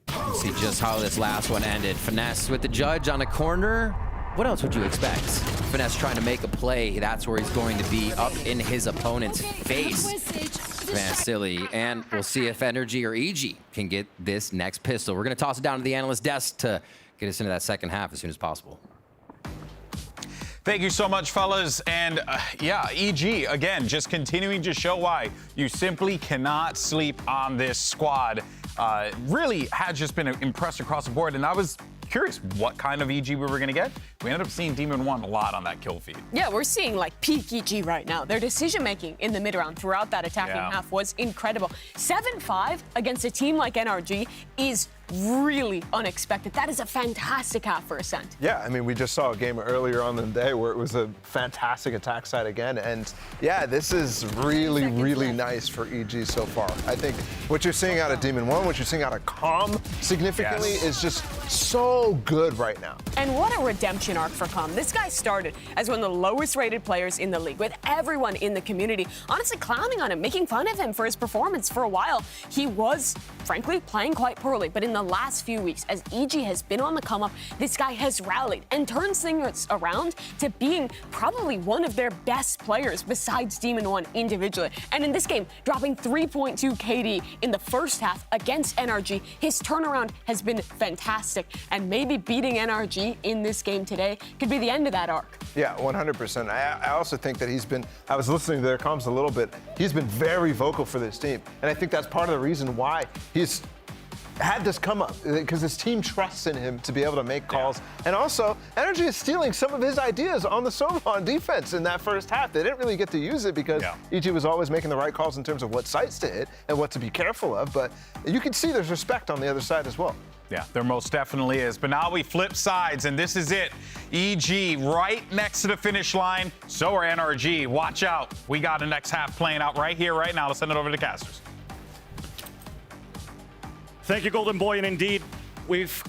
Let's see just how this last one ended. Finesse with the judge on a corner. What else would you expect? Finesse trying to make a play. That's where he's going to be, up in his opponent's face. Man, silly. And we'll see if NRG or EG can get this next pistol. We're going to toss it down to the analyst desk to get us into that second half as soon as possible. Thank you so much, fellas. And yeah, EG, again, just continuing to show why you simply cannot sleep on this squad. Really had just been impressed across the board. And I was curious what kind of EG we were going to get. We ended up seeing Demon 1 a lot on that kill feed. Yeah, we're seeing like peak EG right now. Their decision-making in the mid-round throughout that attacking half was incredible. 7-5 against a team like NRG is really unexpected. That is a fantastic half for Ascent. Yeah, I mean, we just saw a game earlier on in the day where it was a fantastic attack side again. And yeah, this is really, really nice for EG so far. I think what you're seeing out of Demon 1, what you're seeing out of Calm significantly is just so good right now. And what a redemption arc for Calm. This guy started as one of the lowest rated players in the league, with everyone in the community honestly clowning on him, making fun of him for his performance for a while. He was, frankly, playing quite poorly, but in the last few weeks, as EG has been on the come up, this guy has rallied and turned things around to being probably one of their best players besides Demon 1 individually. And in this game, dropping 3.2 KD in the first half against NRG, his turnaround has been fantastic. And maybe beating NRG in this game today could be the end of that arc. Yeah, 100%. I also think that he's been, I was listening to their comms a little bit, he's been very vocal for this team. And I think that's part of the reason why he's had this come up, because his team trusts in him to be able to make calls. And also, NRG is stealing some of his ideas on the solo on defense in that first half. They didn't really get to use it because EG was always making the right calls in terms of what sites to hit and what to be careful of. But you can see there's respect on the other side as well. Yeah, there most definitely is. But now we flip sides, and this is it. EG right next to the finish line. So are NRG. Watch out. We got a next half playing out right here, right now. Let's send it over to the casters. Thank you, Golden Boy, and indeed, we've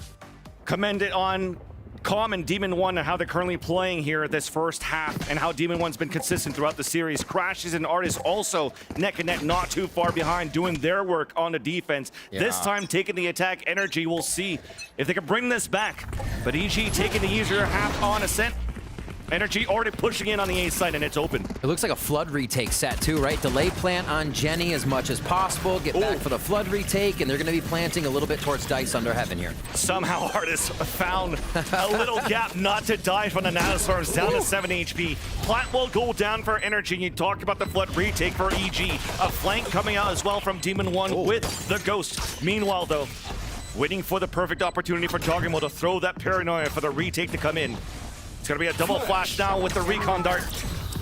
commented on Calm and Demon 1 and how they're currently playing here this first half and how Demon 1's been consistent throughout the series. Crashes and Artists also neck and neck, not too far behind, doing their work on the defense. This time taking the attack. NRG, we'll see if they can bring this back. But EG taking the easier half on Ascent. NRG already pushing in on the A side, and it's open. It looks like a flood retake set too, right? Delay plant on Jenny as much as possible. Get back for the flood retake, and they're going to be planting a little bit towards Dice under Heaven here. Somehow Artists found a little gap not to die from the Nanostorms, down to 7 HP. Plant will go down for NRG. You talk about the flood retake for EG. A flank coming out as well from Demon 1 with the Ghost. Meanwhile, though, waiting for the perfect opportunity for Joggermo to throw that Paranoia for the retake to come in. It's going to be a double flash now with the recon dart.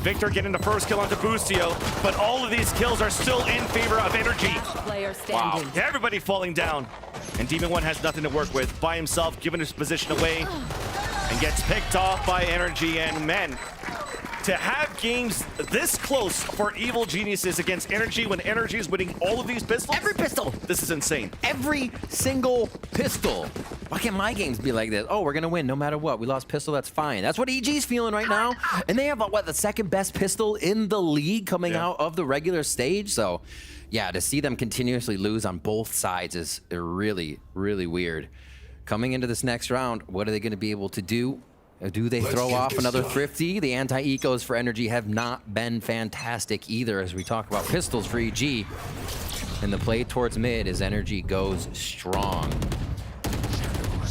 Victor getting the first kill onto Boostio, but all of these kills are still in favor of NRG. Wow, everybody falling down. And Demon 1 has nothing to work with by himself, giving his position away, and gets picked off by NRG. And man, to have games this close for Evil Geniuses against NRG when NRG is winning all of these pistols? Every pistol! This is insane. Every single pistol. Why can't my games be like this? Oh, we're going to win no matter what. We lost pistol, that's fine. That's what EG's feeling right now. And they have, what, the second best pistol in the league coming out of the regular stage? So, yeah, to see them continuously lose on both sides is really, really weird. Coming into this next round, what are they going to be able to do? Do they throw off another Thrifty? The anti-ecos for NRG have not been fantastic either as we talk about pistols for EG. And the play towards mid as NRG goes strong.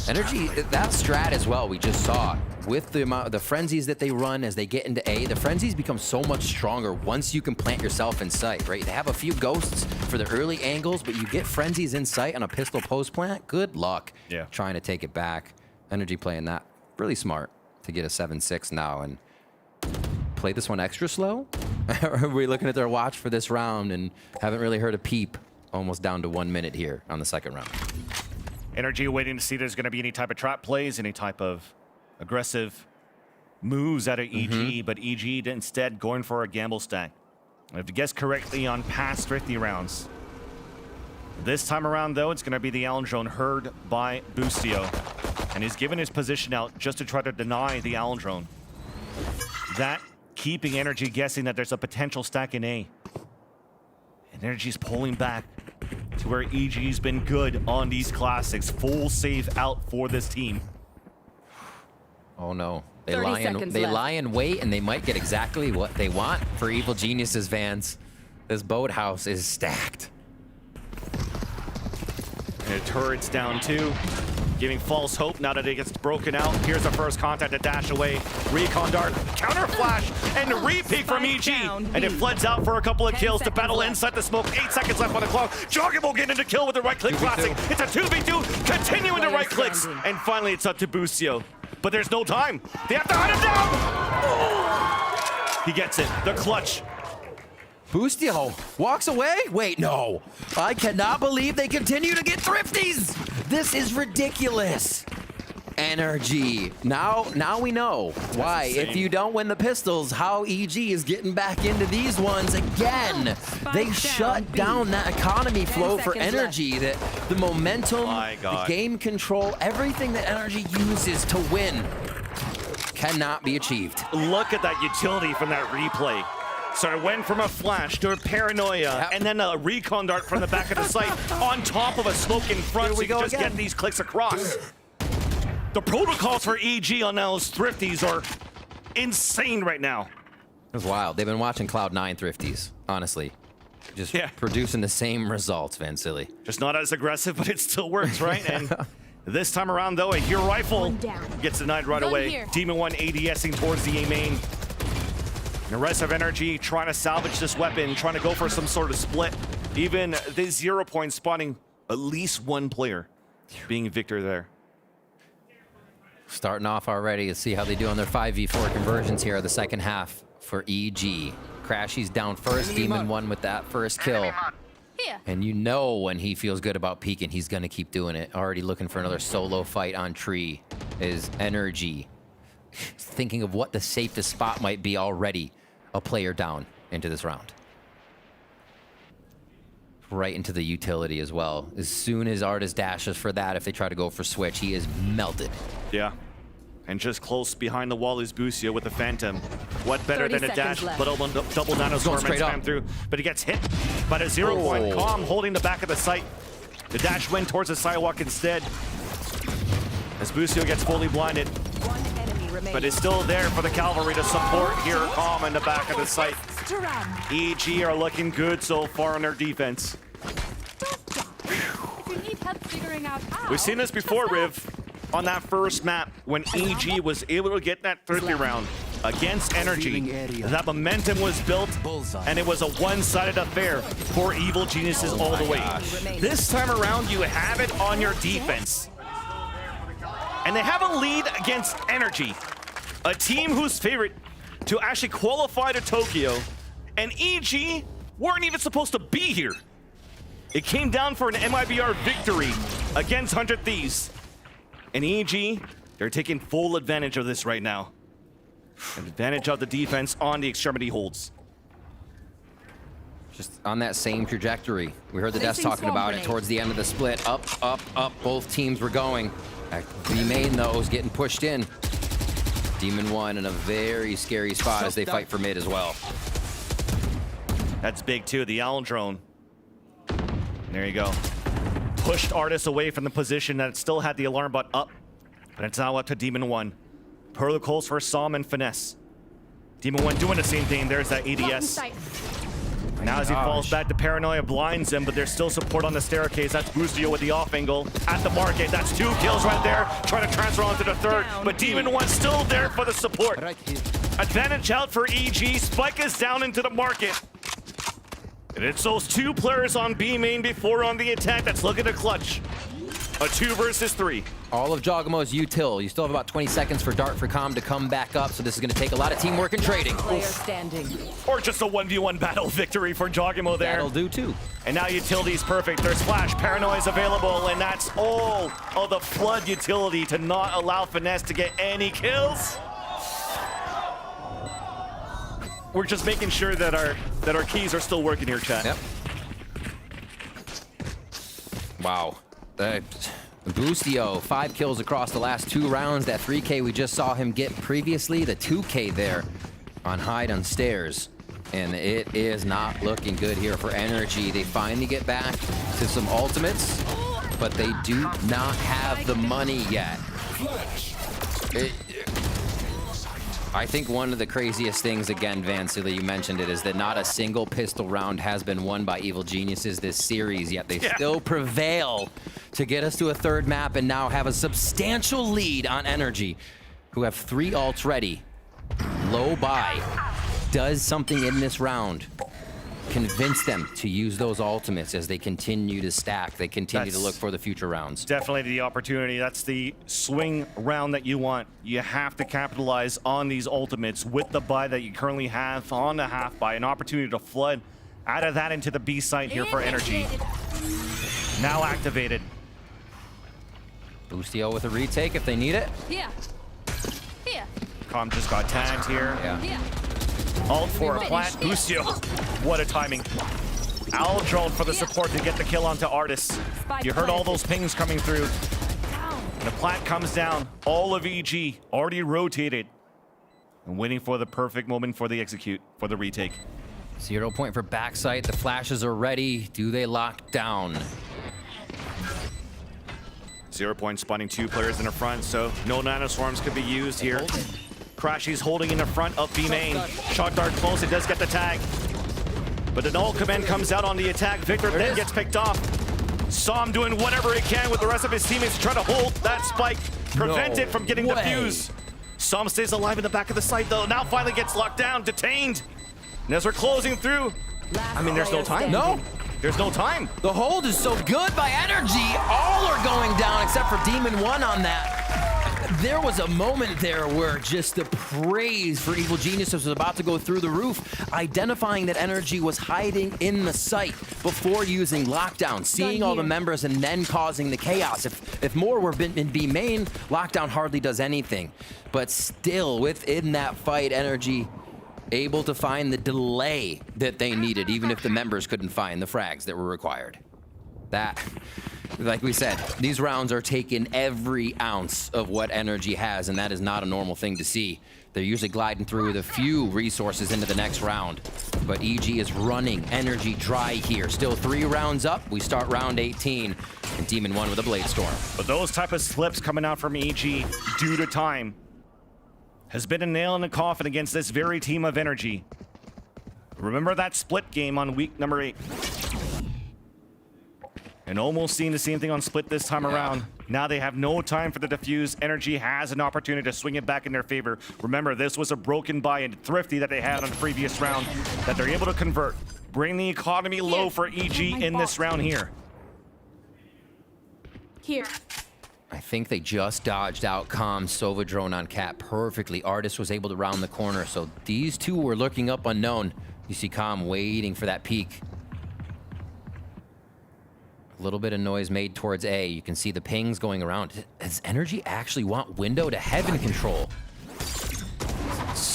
NRG, that strat as well, we just saw with the amount of the frenzies that they run as they get into A. The frenzies become so much stronger once you can plant yourself in sight, right? They have a few ghosts for the early angles, but you get frenzies in sight on a pistol post plant. Good luck trying to take it back. NRG playing that really smart to get a 7-6 now and play this one extra slow. Are we looking at their watch for this round and haven't really heard a peep? Almost down to 1 minute here on the second round. NRG waiting to see if there's going to be any type of trap plays, any type of aggressive moves out of EG, but EG instead going for a gamble stack. If you guess correctly on past 50 rounds, This time around, though, it's going to be the Allen drone heard by Boostio. And he's given his position out just to try to deny the Allen drone. That keeping NRG guessing that there's a potential stack in A. And NRG's pulling back to where EG's been good on these classics. Full save out for this team. Oh no. They 30 lie seconds they left. lie in wait, and they might get exactly what they want for Evil Geniuses, Vans. This boathouse is stacked. And turret's down too, giving false hope now that it gets broken out. Here's the first contact to dash away. Recon dart, counter flash, and re-peek from EG. And it floods out for a couple of kills to battle inside the smoke. 8 seconds left on the clock. Jogging will get into kill with the right click classic. It's a 2v2, continuing the right clicks. And finally it's up to Boostio. But there's no time. They have to hunt him down. Oh! He gets it, the clutch. Boostio walks away? Wait, no. I cannot believe they continue to get thrifties. This is ridiculous. NRG. Now we know why, if you don't win the pistols, how EG is getting back into these ones again. They shut down that economy flow for NRG. The momentum, the game control, everything that NRG uses to win cannot be achieved. Look at that utility from that replay. So it went from a flash to a paranoia, and then a recon dart from the back of the site on top of a smoke in front, so you can just get these clicks across. The protocols for EG on those thrifties are insane right now. It was wild. They've been watching Cloud9 thrifties, honestly. Just producing the same results, Van Silly. Just not as aggressive, but it still works, right? And this time around, though, a Hero rifle gets denied right away. Demon 1 ADSing towards the A main. And the rest of NRG trying to salvage this weapon, trying to go for some sort of split. Even the 0 point spawning at least one player being victor there. Starting off already. Let's see how they do on their 5v4 conversions here of the second half for EG. Crashy's down first, Demon 1 with that first kill. And you know when he feels good about peeking, he's going to keep doing it. Already looking for another solo fight on tree is NRG. Thinking of what the safest spot might be already. A player down into this round. Right into the utility as well. As soon as Artis dashes for that, if they try to go for switch, he is melted. Yeah. And just close behind the wall is Boostio with the Phantom. What better than a dash, but double dinosaur and spam through. But he gets hit by the 0 point. Calm holding the back of the site. The dash went towards the sidewalk instead. As Boostio gets fully blinded. But it's still there for the cavalry to support here. Calm in the back of the site. EG are looking good so far on their defense. We've seen this before, Riv, on that first map when EG was able to get that 30 round against NRG. That momentum was built, and it was a one-sided affair for Evil Geniuses all the way. This time around, you have it on your defense. And they have a lead against NRG, a team who's favorite to actually qualify to Tokyo, and EG weren't even supposed to be here. It came down for an MIBR victory against 100 Thieves. And EG, they're taking full advantage of this right now. An advantage of the defense on the extremity holds. Just on that same trajectory. We heard the devs talking about it towards the end of the split. Up, up, up, both teams were going. B main, though, is getting pushed in. Demon 1 in a very scary spot as they fight for mid as well. That's big, too, the Owl drone. There you go. Pushed Artis away from the position that still had the alarm bot up. But it's now up to Demon 1. Protocols for Psalm and Finesse. Demon 1 doing the same thing. There's that ADS. Now as he falls back, the paranoia blinds him, but there's still support on the staircase. That's Boostio with the off angle at the market. That's 2 kills right there. Trying to transfer on to the third, but Demon 1 still there for the support. Advantage out for EG. Spike is down into the market. And it's those 2 players on B main before on the attack that's looking to clutch. A 2 versus 3. All of Jogamo's util. You still have about 20 seconds for Dart for Com to come back up, so this is going to take a lot of teamwork and trading. Player standing. Or just a 1v1 battle victory for Jogamo there. That'll do too. And now utility's perfect. There's flash, paranoia's available, and that's all of the flood utility to not allow Finesse to get any kills. We're just making sure that our keys are still working here, chat. Yep. Wow. Boostio, 5 kills across the last 2 rounds. That 3K we just saw him get previously, the 2K there on Hyde on stairs. And it is not looking good here for NRG. They finally get back to some ultimates, but they do not have the money yet. I think one of the craziest things, again, Vancilla, you mentioned it, is that not a single pistol round has been won by Evil Geniuses this series, yet they still prevail to get us to a 3rd map and now have a substantial lead on NRG, who have 3 ults ready. Low buy does something in this round. Convince them to use those ultimates as they continue to stack. They continue to look for the future rounds. Definitely the opportunity. That's the swing round that you want. You have to capitalize on these ultimates with the buy that you currently have on the half buy. An opportunity to flood out of that into the B site here for NRG. Now activated. Boostio with a retake if they need it. Yeah. Yeah. Com just got tagged here. Yeah. Ult for a plant. Boostio. What a timing. Owl drone for the support to get the kill onto Artis. You heard all those pings coming through. And the plant comes down. All of EG already rotated. And waiting for the perfect moment for the execute, for the retake. 0 point for backside. The flashes are ready. Do they lock down? 0 point spawning 2 players in the front, so no nanoswarms could be used here. Crashy's holding in the front of B main. Shot dart close, it does get the tag. But an ult command comes out on the attack. Victor then gets picked off. Saw him doing whatever he can with the rest of his teammates to try to hold that spike. Prevent it from getting defused. Som stays alive in the back of the site though. Now finally gets locked down, detained. And as we're closing through, I mean, there's no time. No. There's no time. The hold is so good by NRG. All are going down except for Demon 1 on that. There was a moment there where just the praise for Evil Geniuses was about to go through the roof, identifying that NRG was hiding in the site before using lockdown, seeing all the members and then causing the chaos. If more were in B main, lockdown hardly does anything. But still, within that fight, NRG able to find the delay that they needed, even if the members couldn't find the frags that were required. That, like we said, these rounds are taking every ounce of what NRG has, and that is not a normal thing to see. They're usually gliding through with a few resources into the next round. But EG is running NRG dry here. Still 3 rounds up. We start round 18, and Demon 1 with a Blade Storm. But those type of slips coming out from EG due to time has been a nail in the coffin against this very team of NRG. Remember that split game on week number 8. And almost seeing the same thing on split this time around. Now they have no time for the defuse. NRG has an opportunity to swing it back in their favor. Remember, this was a broken buy and thrifty that they had on the previous round that they're able to convert. Bring the economy low for EG in this round here. Here. I think they just dodged out Com, Sova drone on Cat perfectly. Artis was able to round the corner, so these two were looking up unknown. You see Com waiting for that peek. A little bit of noise made towards A. You can see the pings going around. Does NRG actually want window to heaven control?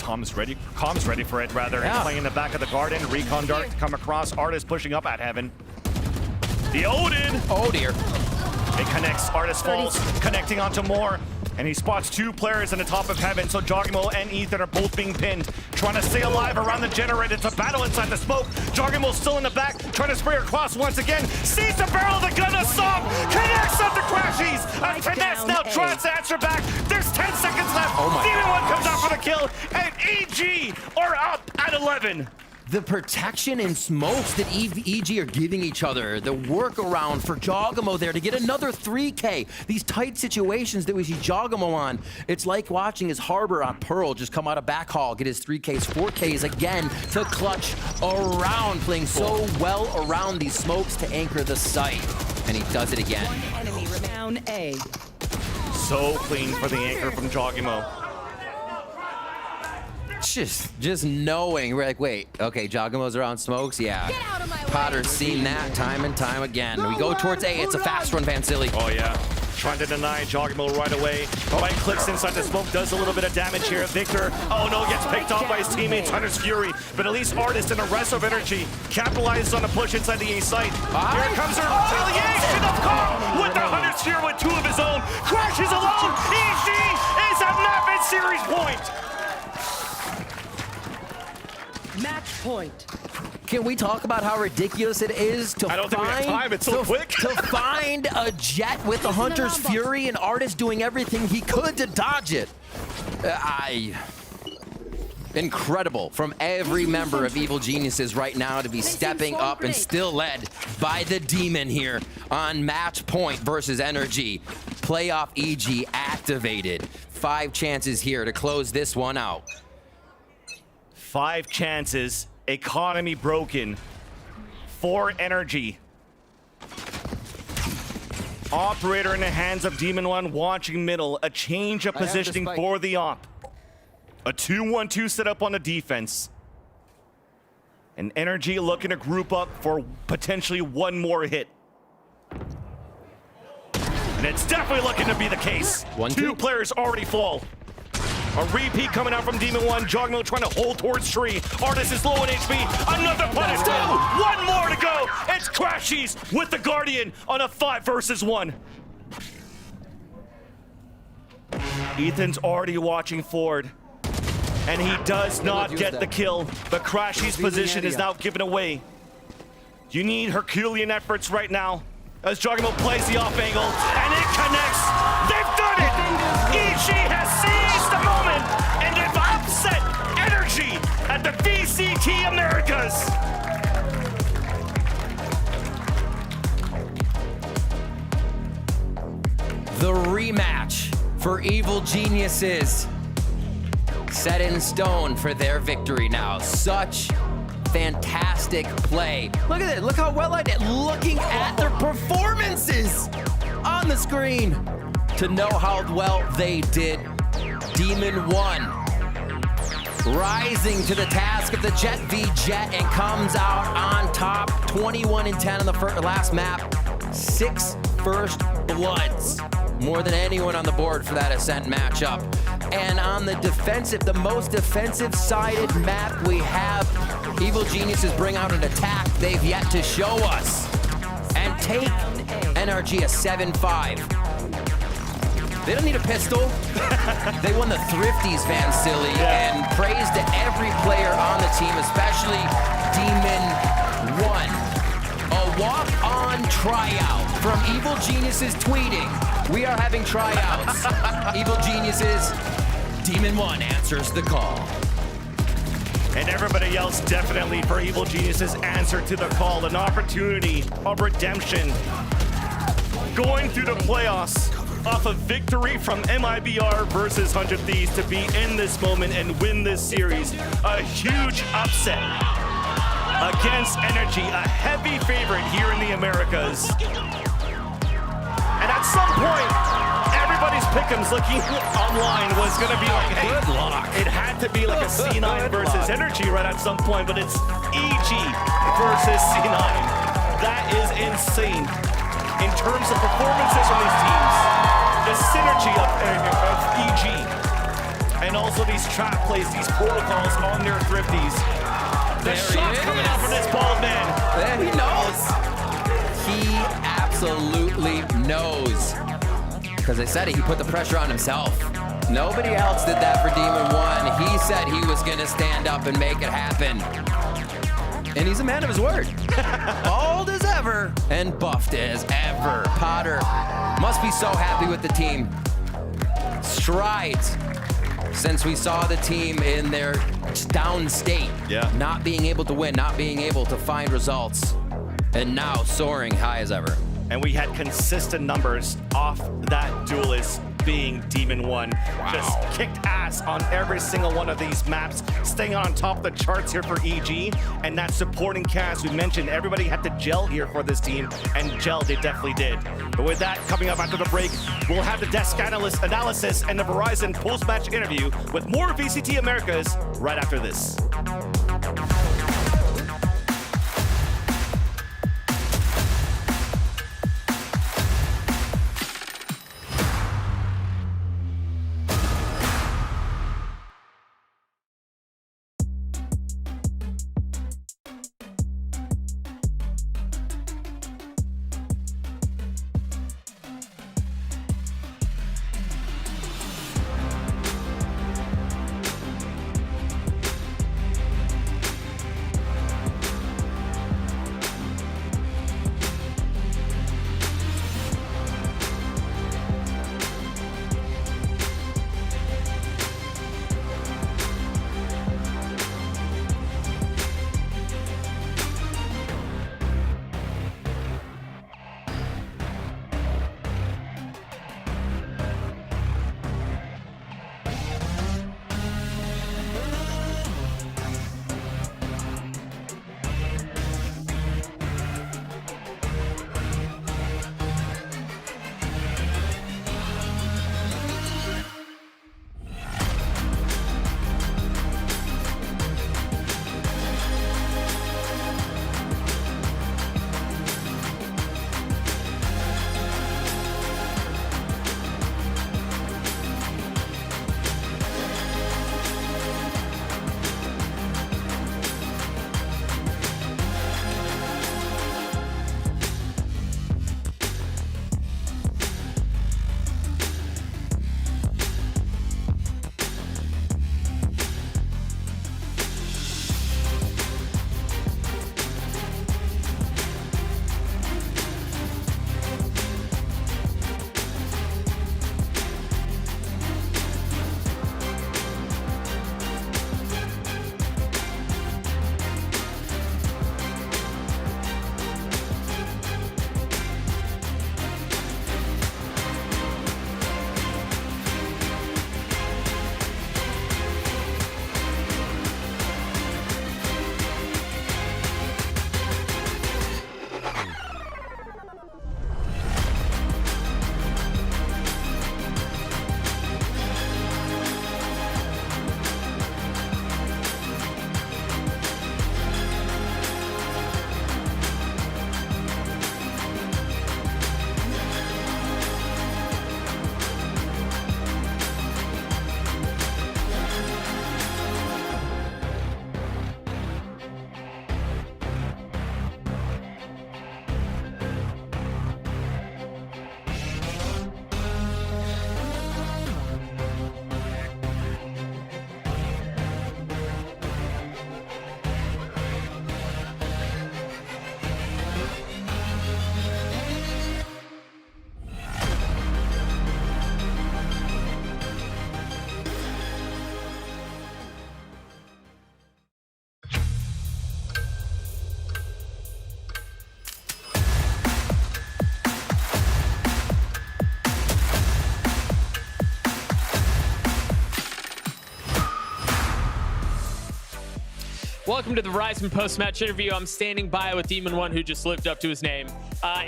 Com's ready for it, rather. Yeah. Playing in the back of the garden. Recon dart to come across. Artis pushing up at heaven. The Odin! Oh dear. It connects, Artis falls, connecting onto more, and he spots 2 players in the top of heaven, so Joggimo and Ethan are both being pinned, trying to stay alive around the generator. It's a battle inside the smoke. Joggimo's still in the back, trying to spray across once again, sees the barrel of the gun of Som, connects up the Crashies, a finesse now tries to answer back. There's 10 seconds left. Demon 1 comes out for the kill, and EG are up at 11. The protection and smokes that EG are giving each other, the workaround for Joggimo there to get another 3K. These tight situations that we see Joggimo on, it's like watching his Harbor on Pearl just come out of backhaul, get his 3Ks, 4Ks again to clutch around, playing so well around these smokes to anchor the site. And he does it again. One enemy down A. So clean for the anchor from Joggimo. Just knowing, we're like, wait, okay, Joggimo's around smokes, yeah. Potter's seen that time and time again. We go towards A, it's a fast one, Vancilli. Oh yeah, trying to deny Joggable right away. Right clicks inside the smoke, does a little bit of damage here. Victor, oh no, gets picked off by his teammates, Hunter's Fury. But at least Artist in a rest of energy capitalizes on the push inside the A site. Here comes her retaliation of Carl with the Hunter's Fury with 2 of his own. Crashes alone. EG is a map and series point. Match point. Can we talk about how ridiculous it is to I don't think we have time. It's so quick. to find a Jet with the Hunter's Fury and Artist doing everything he could to dodge it? Incredible from every member of Evil Geniuses right now to be stepping up and still led by the Demon here on match point versus NRG. Playoff EG activated. 5 chances here to close this one out. 5 chances, economy broken for NRG. Operator in the hands of Demon One, watching middle, a change of positioning for the op. A 2-1-2 setup on the defense. And NRG looking to group up for potentially 1 more hit. And it's definitely looking to be the case. 2 players already fall. A repeat coming out from Demon One. Jogmo trying to hold towards Tree. Artist is low on HP. Another punish. 2. 1 more to go. It's Crashies with the Guardian on a 5 versus 1. Ethan's already watching forward. And he does not get the kill. The Crashies position is now given away. You need Herculean efforts right now as Jogmo plays the off angle. And it connects. They've done it. EG has seized the moment, and they've upset NRG at the VCT Americas. The rematch for Evil Geniuses set in stone for their victory now. Such fantastic play. Look at it. Look how well I did. Looking at their performances on the screen to know how well they did. Demon One rising to the task of the Jet v Jet and comes out on top. 21-10 on the last map. 6 first bloods. More than anyone on the board for that Ascent matchup. And on the defensive, the most defensive-sided map we have, Evil Geniuses bring out an attack they've yet to show us and take NRG a 7-5. They don't need a pistol. They won the Thrifties, Van Silly, and praise to every player on the team, especially Demon One. A walk-on tryout from Evil Geniuses tweeting, "We are having tryouts." Evil Geniuses, Demon One answers the call. And everybody else definitely for Evil Geniuses answer to the call. An opportunity of redemption. Going through the playoffs off a victory from MIBR versus 100 Thieves to be in this moment and win this series. A huge upset against NRG, a heavy favorite here in the Americas. And at some point, everybody's pick'ems looking online was gonna be like, hey, good luck. It had to be like a C9 versus NRG right at some point, but it's EG versus C9. That is insane. In terms of performances from these teams, the synergy of EG, and also these trap plays, these protocols on their Thrifties. The shot coming out from this bald man. There he knows. He absolutely knows. Because I said it, he put the pressure on himself. Nobody else did that for Demon One. He said he was going to stand up and make it happen. And he's a man of his word. Bald as ever and buffed as ever. Potter must be so happy with the team. Strides since we saw the team in their down state. Not being able to win, not being able to find results. And now soaring high as ever. And we had consistent numbers off that duelist being Demon One. Just kicked ass on every single one of these maps, staying on top of the charts here for EG. And that supporting cast, we mentioned everybody had to gel here for this team, and gel they definitely did. But with that, coming up after the break, we'll have the desk analysis and the Verizon post-match interview with more VCT Americas right after this. welcome to the Verizon post-match interview. I'm standing by with Demon One, who just lived up to his name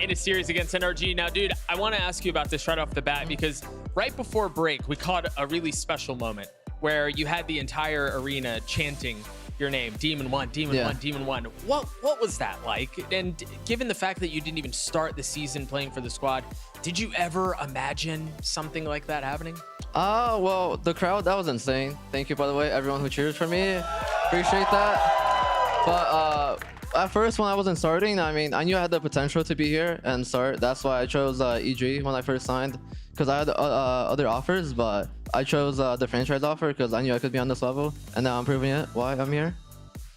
in a series against NRG. Now, dude, I want to ask you about this right off the bat because right before break, we caught a really special moment where you had the entire arena chanting your name, Demon One, Demon One, Demon One. What was that like? And given the fact that you didn't even start the season playing for the squad, did you ever imagine something like that happening? Well, the crowd, that was insane. Thank you, by the way, everyone who cheers for me. Appreciate that. But at first, when I wasn't starting, I mean, I knew I had the potential to be here and start. That's why I chose EG when I first signed, because I had other offers, but I chose the franchise offer because I knew I could be on this level, and now I'm proving it why I'm here.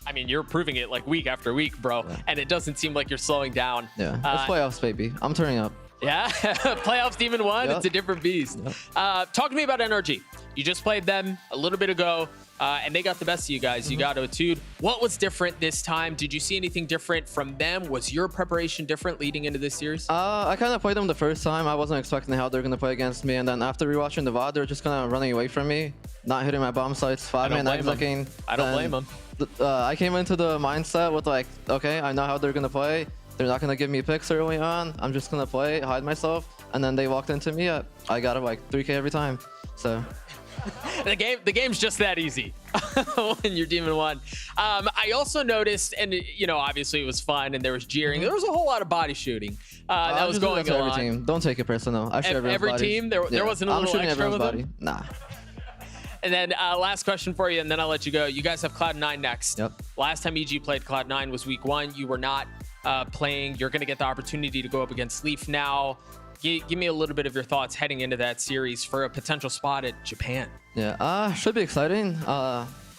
I mean, you're proving it like week after week, bro, and it doesn't seem like you're slowing down. Yeah, it's playoffs, baby. I'm turning up. Yeah, playoffs Demon One, Yep. It's a different beast. Talk to me about NRG. You just played them a little bit ago, and they got the best of you guys. You got 0-2'd. What was different this time? Did you see anything different from them? Was your preparation different leading into this series? I kind of played them the first time. I wasn't expecting how they're going to play against me, and then after rewatching the VOD, they were just kind of running away from me, not hitting my bomb sites, 5-man execing. I don't blame them. I came into the mindset with like, okay, I know how they're going to play. They're not going to give me picks early on. I'm just going to play, hide myself. And then they walked into me. I got it like 3K every time. So the game's just that easy when you're Demon One. I also noticed, and you know, obviously it was fun and there was jeering. There was a whole lot of body shooting that was going on. Every team. Don't take it personal. I shoot every team. There wasn't a little extra with them? Nah. And then last question for you, and then I'll let you go. You guys have Cloud9 next. Yep. Last time EG played Cloud9 was week 1. You were not playing. You're going to get the opportunity to go up against Leaf now. Give me a little bit of your thoughts heading into that series for a potential spot at Japan. Yeah, should be exciting.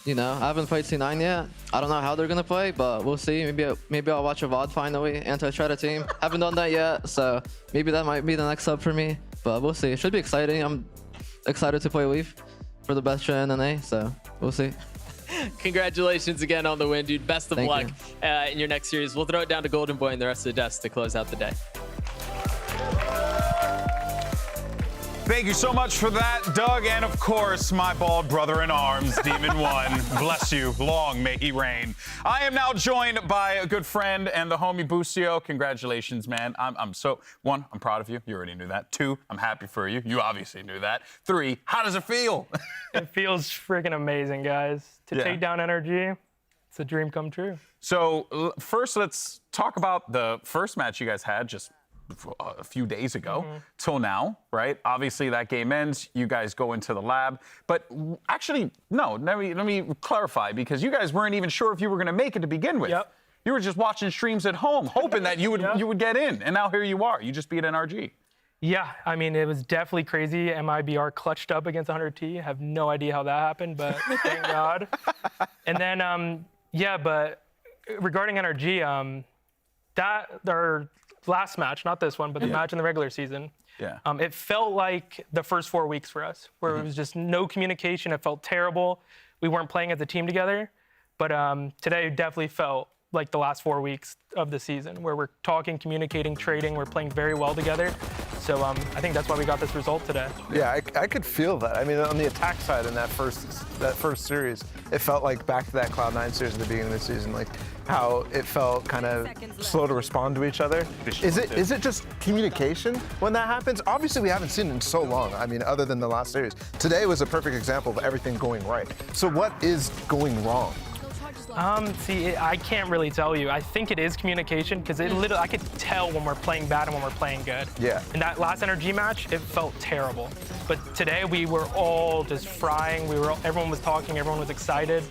You know, I haven't played C9 yet. I don't know how they're gonna play, but we'll see. Maybe I'll watch a VOD finally. Anti-Shredder team. Haven't done that yet, so maybe that might be the next sub for me. But we'll see. It should be exciting. I'm excited to play Leaf for the best shot in NA, so we'll see. Congratulations again on the win, dude. Best of Thank luck in your next series. We'll throw it down to Golden Boy and the rest of the desk to close out the day. Thank you so much for that, Doug. And of course, my bald brother in arms, Demon One. Bless you. Long may he reign. I am now joined by a good friend and the homie Busio. Congratulations, man. I'm proud of you. You already knew that. 2, I'm happy for you. You obviously knew that. 3, how does it feel? It feels freaking amazing, guys. To take down NRG, it's a dream come true. So first, let's talk about the first match you guys had just a few days ago till now, right? Obviously that game ends, you guys go into the lab, but actually, no, let me clarify, because you guys weren't even sure if you were gonna make it to begin with. Yep. You were just watching streams at home, hoping that you would get in, and now here you are. You just beat NRG. Yeah, I mean, it was definitely crazy. MIBR clutched up against 100T. I have no idea how that happened, but thank God. And then, but regarding NRG, their last match, not this one, but the match in the regular season, it felt like the first 4 weeks for us, where it was just no communication. It felt terrible. We weren't playing as a team together. But today definitely felt like the last 4 weeks of the season, where we're talking, communicating, trading. We're playing very well together. So I think that's why we got this result today. Yeah, I could feel that. I mean, on the attack side in that first series, it felt like back to that Cloud9 series at the beginning of the season, like how it felt kind of slow to respond to each other. Is it just communication when that happens? Obviously, we haven't seen it in so long. I mean, other than the last series. Today was a perfect example of everything going right. So what is going wrong? I can't really tell you. I think it is communication, because I could tell when we're playing bad and when we're playing good. Yeah. In that last NRG match, it felt terrible. But today we were all just frying. Everyone was talking, everyone was excited.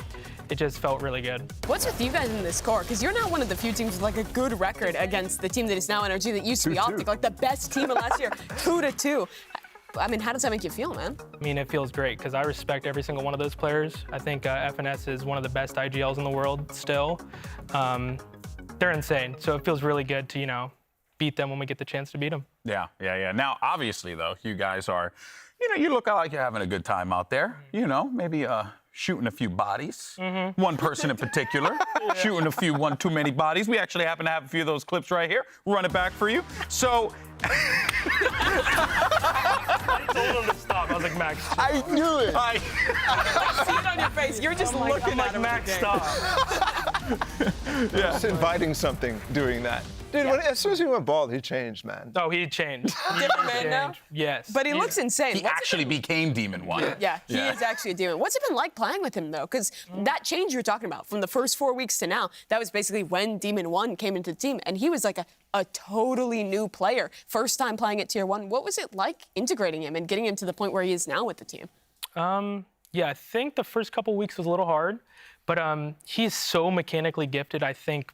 It just felt really good. What's with you guys in this core? Because you're now one of the few teams with like a good record against the team that is now NRG that used to be Optic, like the best team of last year, 2-2. I mean, how does that make you feel, man? I mean, it feels great because I respect every single one of those players. I think FNS is one of the best IGLs in the world still. They're insane, so it feels really good to, beat them when we get the chance to beat them. Yeah. Now, obviously, though, you guys are, you look like you're having a good time out there. Maybe shooting a few bodies. One person in particular, shooting one too many bodies. We actually happen to have a few of those clips right here. We'll run it back for you. So. I told him to stop. I was like, Max. I knew it. I see it on your face. You're just looking at him. Max, stop. Just inviting something, doing that. Dude, as soon as he went bald, he changed, man. Oh, he changed. Different man now? Yes. But he looks insane. He What's it actually became Demon One. Yeah, he is actually a demon. What's it been like playing with him, though? Because that change you're talking about, from the first 4 weeks to now, that was basically when Demon 1 came into the team, and he was like a totally new player. First time playing at Tier 1. What was it like integrating him and getting him to the point where he is now with the team? Yeah, I think the first couple weeks was a little hard, but he's so mechanically gifted, I think,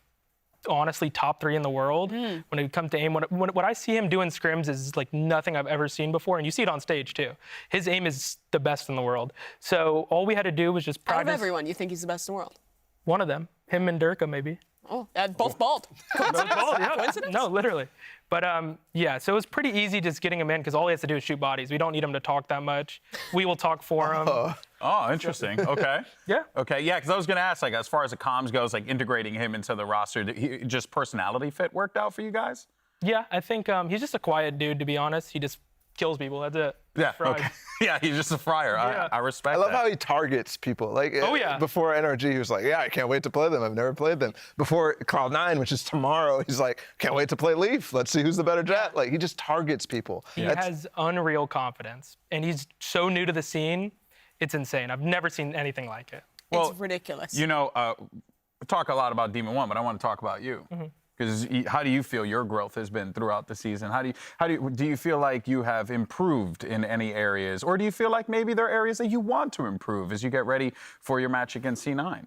honestly, top 3 in the world when it comes to aim. What I see him do in scrims is like nothing I've ever seen before, and you see it on stage too. His aim is the best in the world. So all we had to do was just practice. Out of everyone, you think he's the best in the world? One of them, him and Durka maybe. Oh, both bald. Both bald, yeah. Coincidence? No, literally. But yeah, so it was pretty easy just getting him in because all he has to do is shoot bodies. We don't need him to talk that much. We will talk for him. Oh, interesting. Okay. Yeah. Okay. Yeah, because I was going to ask, like, as far as the comms goes, like integrating him into the roster, just personality fit worked out for you guys? Yeah, I think he's just a quiet dude, to be honest. He just kills people. That's it. Yeah. Fries. Okay. Yeah, he's just a fryer. Yeah. I respect I love that. how he targets people. Like, yeah. Before NRG, he was like, yeah, I can't wait to play them. I've never played them. Before Cloud9, which is tomorrow, he's like, can't wait to play Leaf. Let's see who's the better jet. Like, he just targets people. He has unreal confidence, and he's so new to the scene. It's insane. I've never seen anything like it. Well, It's ridiculous. You know, we talk a lot about Demon One, but I want to talk about you. Because how do you feel your growth has been throughout the season? Do you feel like you have improved in any areas, or do you feel like maybe there are areas that you want to improve as you get ready for your match against C9?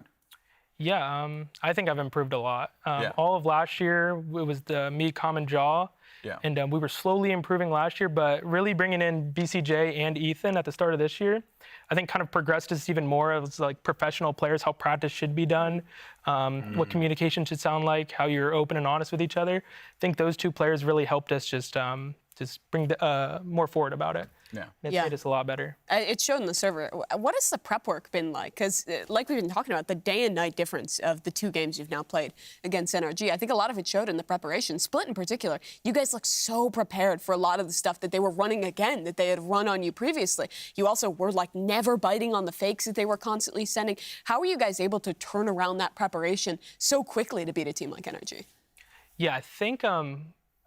Yeah, I think I've improved a lot. Yeah. All of last year, it was me, Common Jaw, Yeah. and we were slowly improving last year, but really bringing in BCJ and Ethan at the start of this year, I think kind of progressed us even more as like professional players, how practice should be done, what communication should sound like, how you're open and honest with each other. I think those 2 players really helped us just bring more forward about it. Yeah. It Yeah. made us a lot better. It showed in the server. What has the prep work been like? Because like we've been talking about, the day and night difference of the 2 games you've now played against NRG, I think a lot of it showed in the preparation. Split in particular, you guys look so prepared for a lot of the stuff that they were running again, that they had run on you previously. You also were like never biting on the fakes that they were constantly sending. How are you guys able to turn around that preparation so quickly to beat a team like NRG? Yeah, I think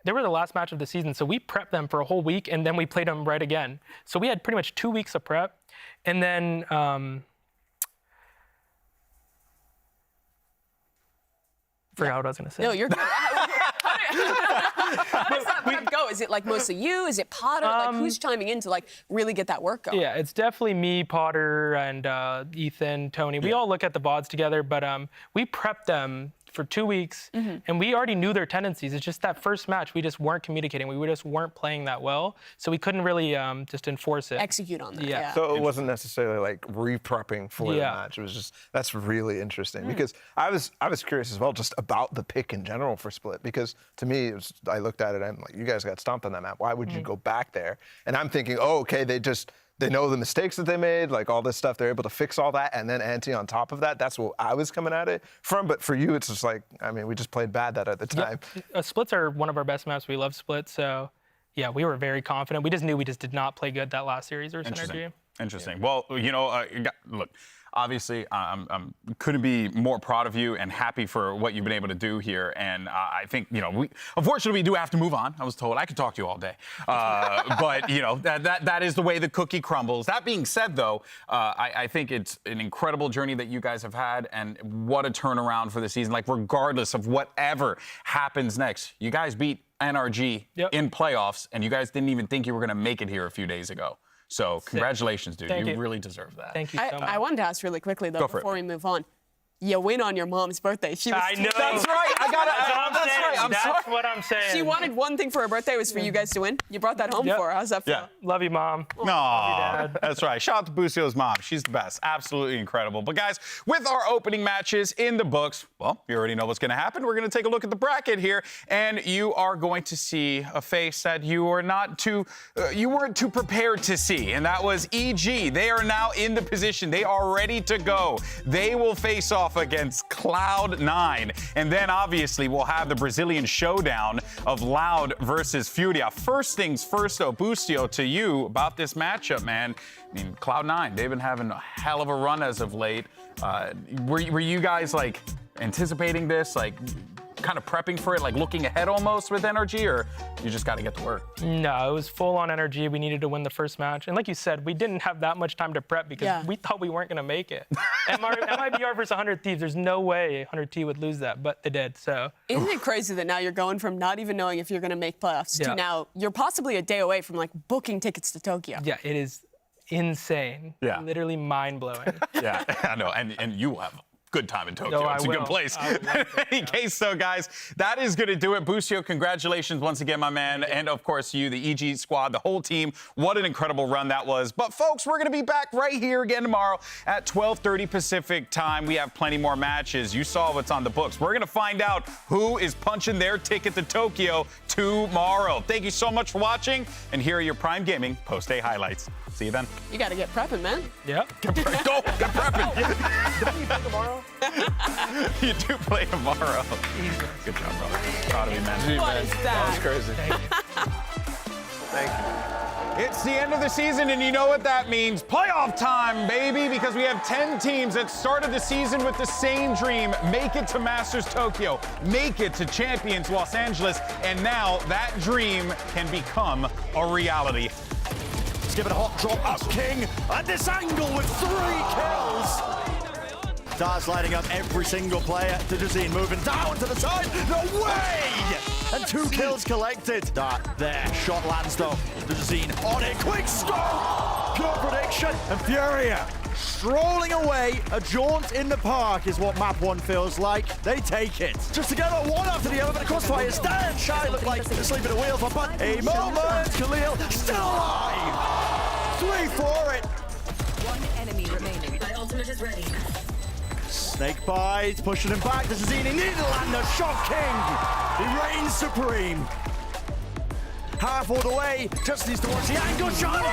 they were the last match of the season, so we prepped them for a whole week, and then we played them right again. So we had pretty much 2 weeks of prep, and then forgot what I was gonna say. No, you're good. How does that prep go? Is it like mostly you? Is it Potter? Like who's chiming in to like really get that work going? Yeah, it's definitely me, Potter, and Ethan, Tony. We all look at the VODs together, but we prepped them for 2 weeks, and we already knew their tendencies. It's just that first match, we just weren't communicating. We just weren't playing that well, so we couldn't really just enforce it. Execute on that. Yeah. Yeah. So it wasn't necessarily like re-prepping for the Yeah. match. It was just, that's really interesting because I was curious as well just about the pick in general for Split, because to me, I looked at it and I'm like, you guys got stomped on that map. Why would you go back there? And I'm thinking, oh, okay, they know the mistakes that they made, like all this stuff. They're able to fix all that, and then ante on top of that. That's what I was coming at it from. But for you, it's just like, I mean, we just played bad that at the time. Splits are one of our best maps. We love splits, so yeah, we were very confident. We just knew we just did not play good that last series versus NRG. Interesting. Well, you know, look, obviously, couldn't be more proud of you and happy for what you've been able to do here. And I think, you know, unfortunately, we do have to move on. I was told I could talk to you all day. But, you know, that is the way the cookie crumbles. That being said, though, I think it's an incredible journey that you guys have had. And what a turnaround for the season. Like, regardless of whatever happens next, you guys beat NRG in playoffs, and you guys didn't even think you were going to make it here a few days ago. So congratulations, dude. Thank You you. really deserve that. Thank you so much. I wanted to ask really quickly, though, Go for it. before we move on. You win on your mom's birthday. She was I know. That's right. I got it. That's right. I'm sorry. That's what I'm saying. She wanted one thing for her birthday, was for you guys to win. You brought that home Yep. for her. How's that feel? Yeah. Love you, Mom. No, Dad. that's right. Shout out to Bucio's mom. She's the best. Absolutely incredible. But guys, with our opening matches in the books, well, you already know what's going to happen. We're going to take a look at the bracket here, and you are going to see a face that you weren't too prepared to see, and that was EG. They are now in the position. They are ready to go. They will face off against Cloud9, and then obviously we'll have the Brazilian showdown of Loud versus Furia. First things first, though, Bucio, to you about this matchup, man. I mean, Cloud9, they've been having a hell of a run as of late. Were you guys like anticipating this, like kind of prepping for it, like looking ahead almost with NRG, or you just got to get to work? No, it was full on energy. We needed to win the first match. And like you said, we didn't have that much time to prep because we thought we weren't going to make it. MIBR versus 100 Thieves, there's no way 100 T would lose that, but they did, so. Isn't it crazy that now you're going from not even knowing if you're going to make playoffs to now you're possibly a day away from like booking tickets to Tokyo? Yeah, it is insane. Yeah. Literally mind-blowing. Yeah, I know, and you have good time in Tokyo. No, it's a good place. In any case, so guys, that is going to do it. Busio, congratulations once again, my man. And of course, you, the EG squad, the whole team. What an incredible run that was. But folks, we're going to be back right here again tomorrow at 12:30 Pacific time. We have plenty more matches. You saw what's on the books. We're going to find out who is punching their ticket to Tokyo tomorrow. Thank you so much for watching. And here are your Prime Gaming post-day highlights. See you then. You got to get prepping, man. Yep. Go, get prepping. Don't you play tomorrow? You do play tomorrow. Good job, bro. Proud of you, man. What is that? That was crazy. Thank you. Thank you. It's the end of the season, and you know what that means. Playoff time, baby, because we have 10 teams that started the season with the same dream. Make it to Masters Tokyo. Make it to Champions Los Angeles. And now that dream can become a reality. Let's give it a hot drop up King at this angle with 3 kills. Daz lighting up every single player. Dajazine moving down to the side. No way! And 2 kills collected. That there. Shot lands though. Dajazine on it. Quick scope! Pure prediction. And Furia strolling away. A jaunt in the park is what map 1 feels like. They take it. Just together, one after the other, but the crossfire is down. Shy look like asleep at the wheel for but a moment. Khalil still alive. 3 for it. One enemy remaining. My ultimate is ready. Snake bites, pushing him back. This is Zini. Nederlander, Shock King. He reigns supreme. Half all the way. Just needs to watch the angle shot.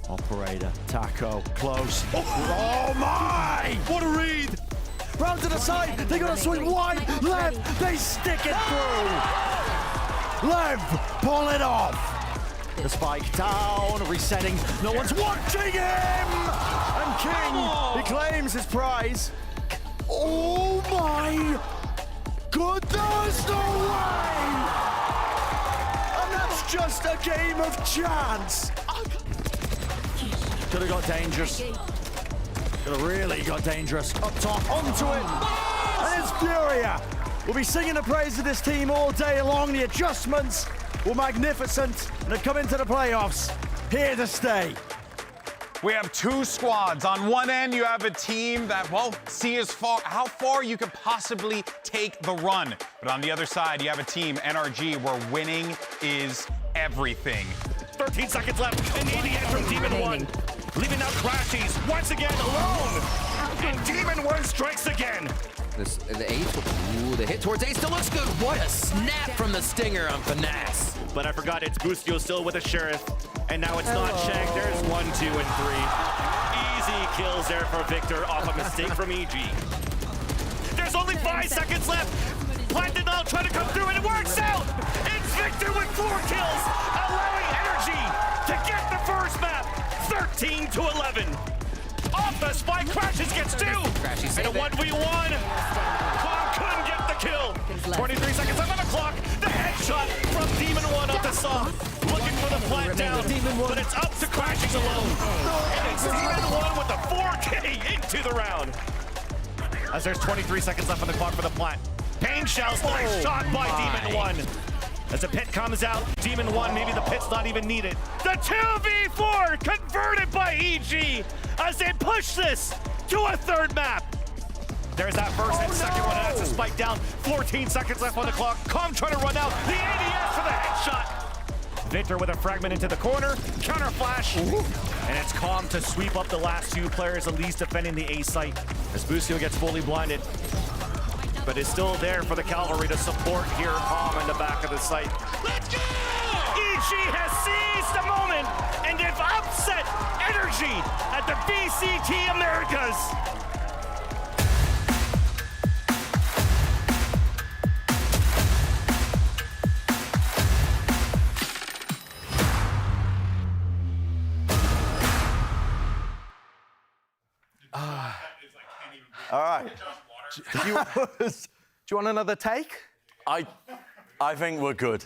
Operator, Taco, close. Oh my! What a read! Round to the side. They got to swing wide, left. They stick it through. Lev, pull it off. The spike down, resetting. No one's watching him! And King, he claims his prize. Oh my goodness, no way! And that's just a game of chance. Could have got dangerous. Could have really got dangerous. Up top, onto it. And it's Furia. We'll be singing the praise of this team all day long. The adjustments were magnificent, and they've come into the playoffs here to stay. We have 2 squads. On one end, you have a team that, well, see how far you could possibly take the run. But on the other side, you have a team, NRG, where winning is everything. 13 seconds left, and ADN from Demon 1. Leaving out Crashies once again alone. And Demon 1 strikes again. The Ace, ooh, the hit towards Ace still looks good. What a snap from the Stinger on Finesse. But I forgot it's Busio still with the Sheriff. And now it's not Shank. There's 1, 2, and 3. Easy kills there for Victor off a mistake from EG. There's only 5 seconds left. Platinum trying to come through, and it works out. It's Victor with 4 kills, allowing NRG to get the first map, 13-11. Off the spike, Crashes gets 2, and a 1v1. Kong couldn't get the kill. 23 seconds left on the clock. The headshot from Demon 1 off the side, looking for the plant down, but it's up to Crashes alone. And it's Demon 1 with the 4K into the round. As there's 23 seconds left on the clock for the plant. Pain shells, nice shot by Demon 1. As the pit comes out, Demon 1, maybe the pit's not even needed. The 2v4 converted by EG as they push this to a 3rd map. There's that first and second one, and that's a spike down. 14 seconds left on the clock. Com trying to run out. The ADS for the headshot. Victor with a fragment into the corner. Counter flash. And it's Com to sweep up the last 2 players, at least defending the A site. As Busio gets fully blinded. But is still there for the Cavalry to support here. Com in the back of the site. Let's go! EG has seized the moment and have upset NRG at the VCT Americas. right. Do you want another take? I think we're good.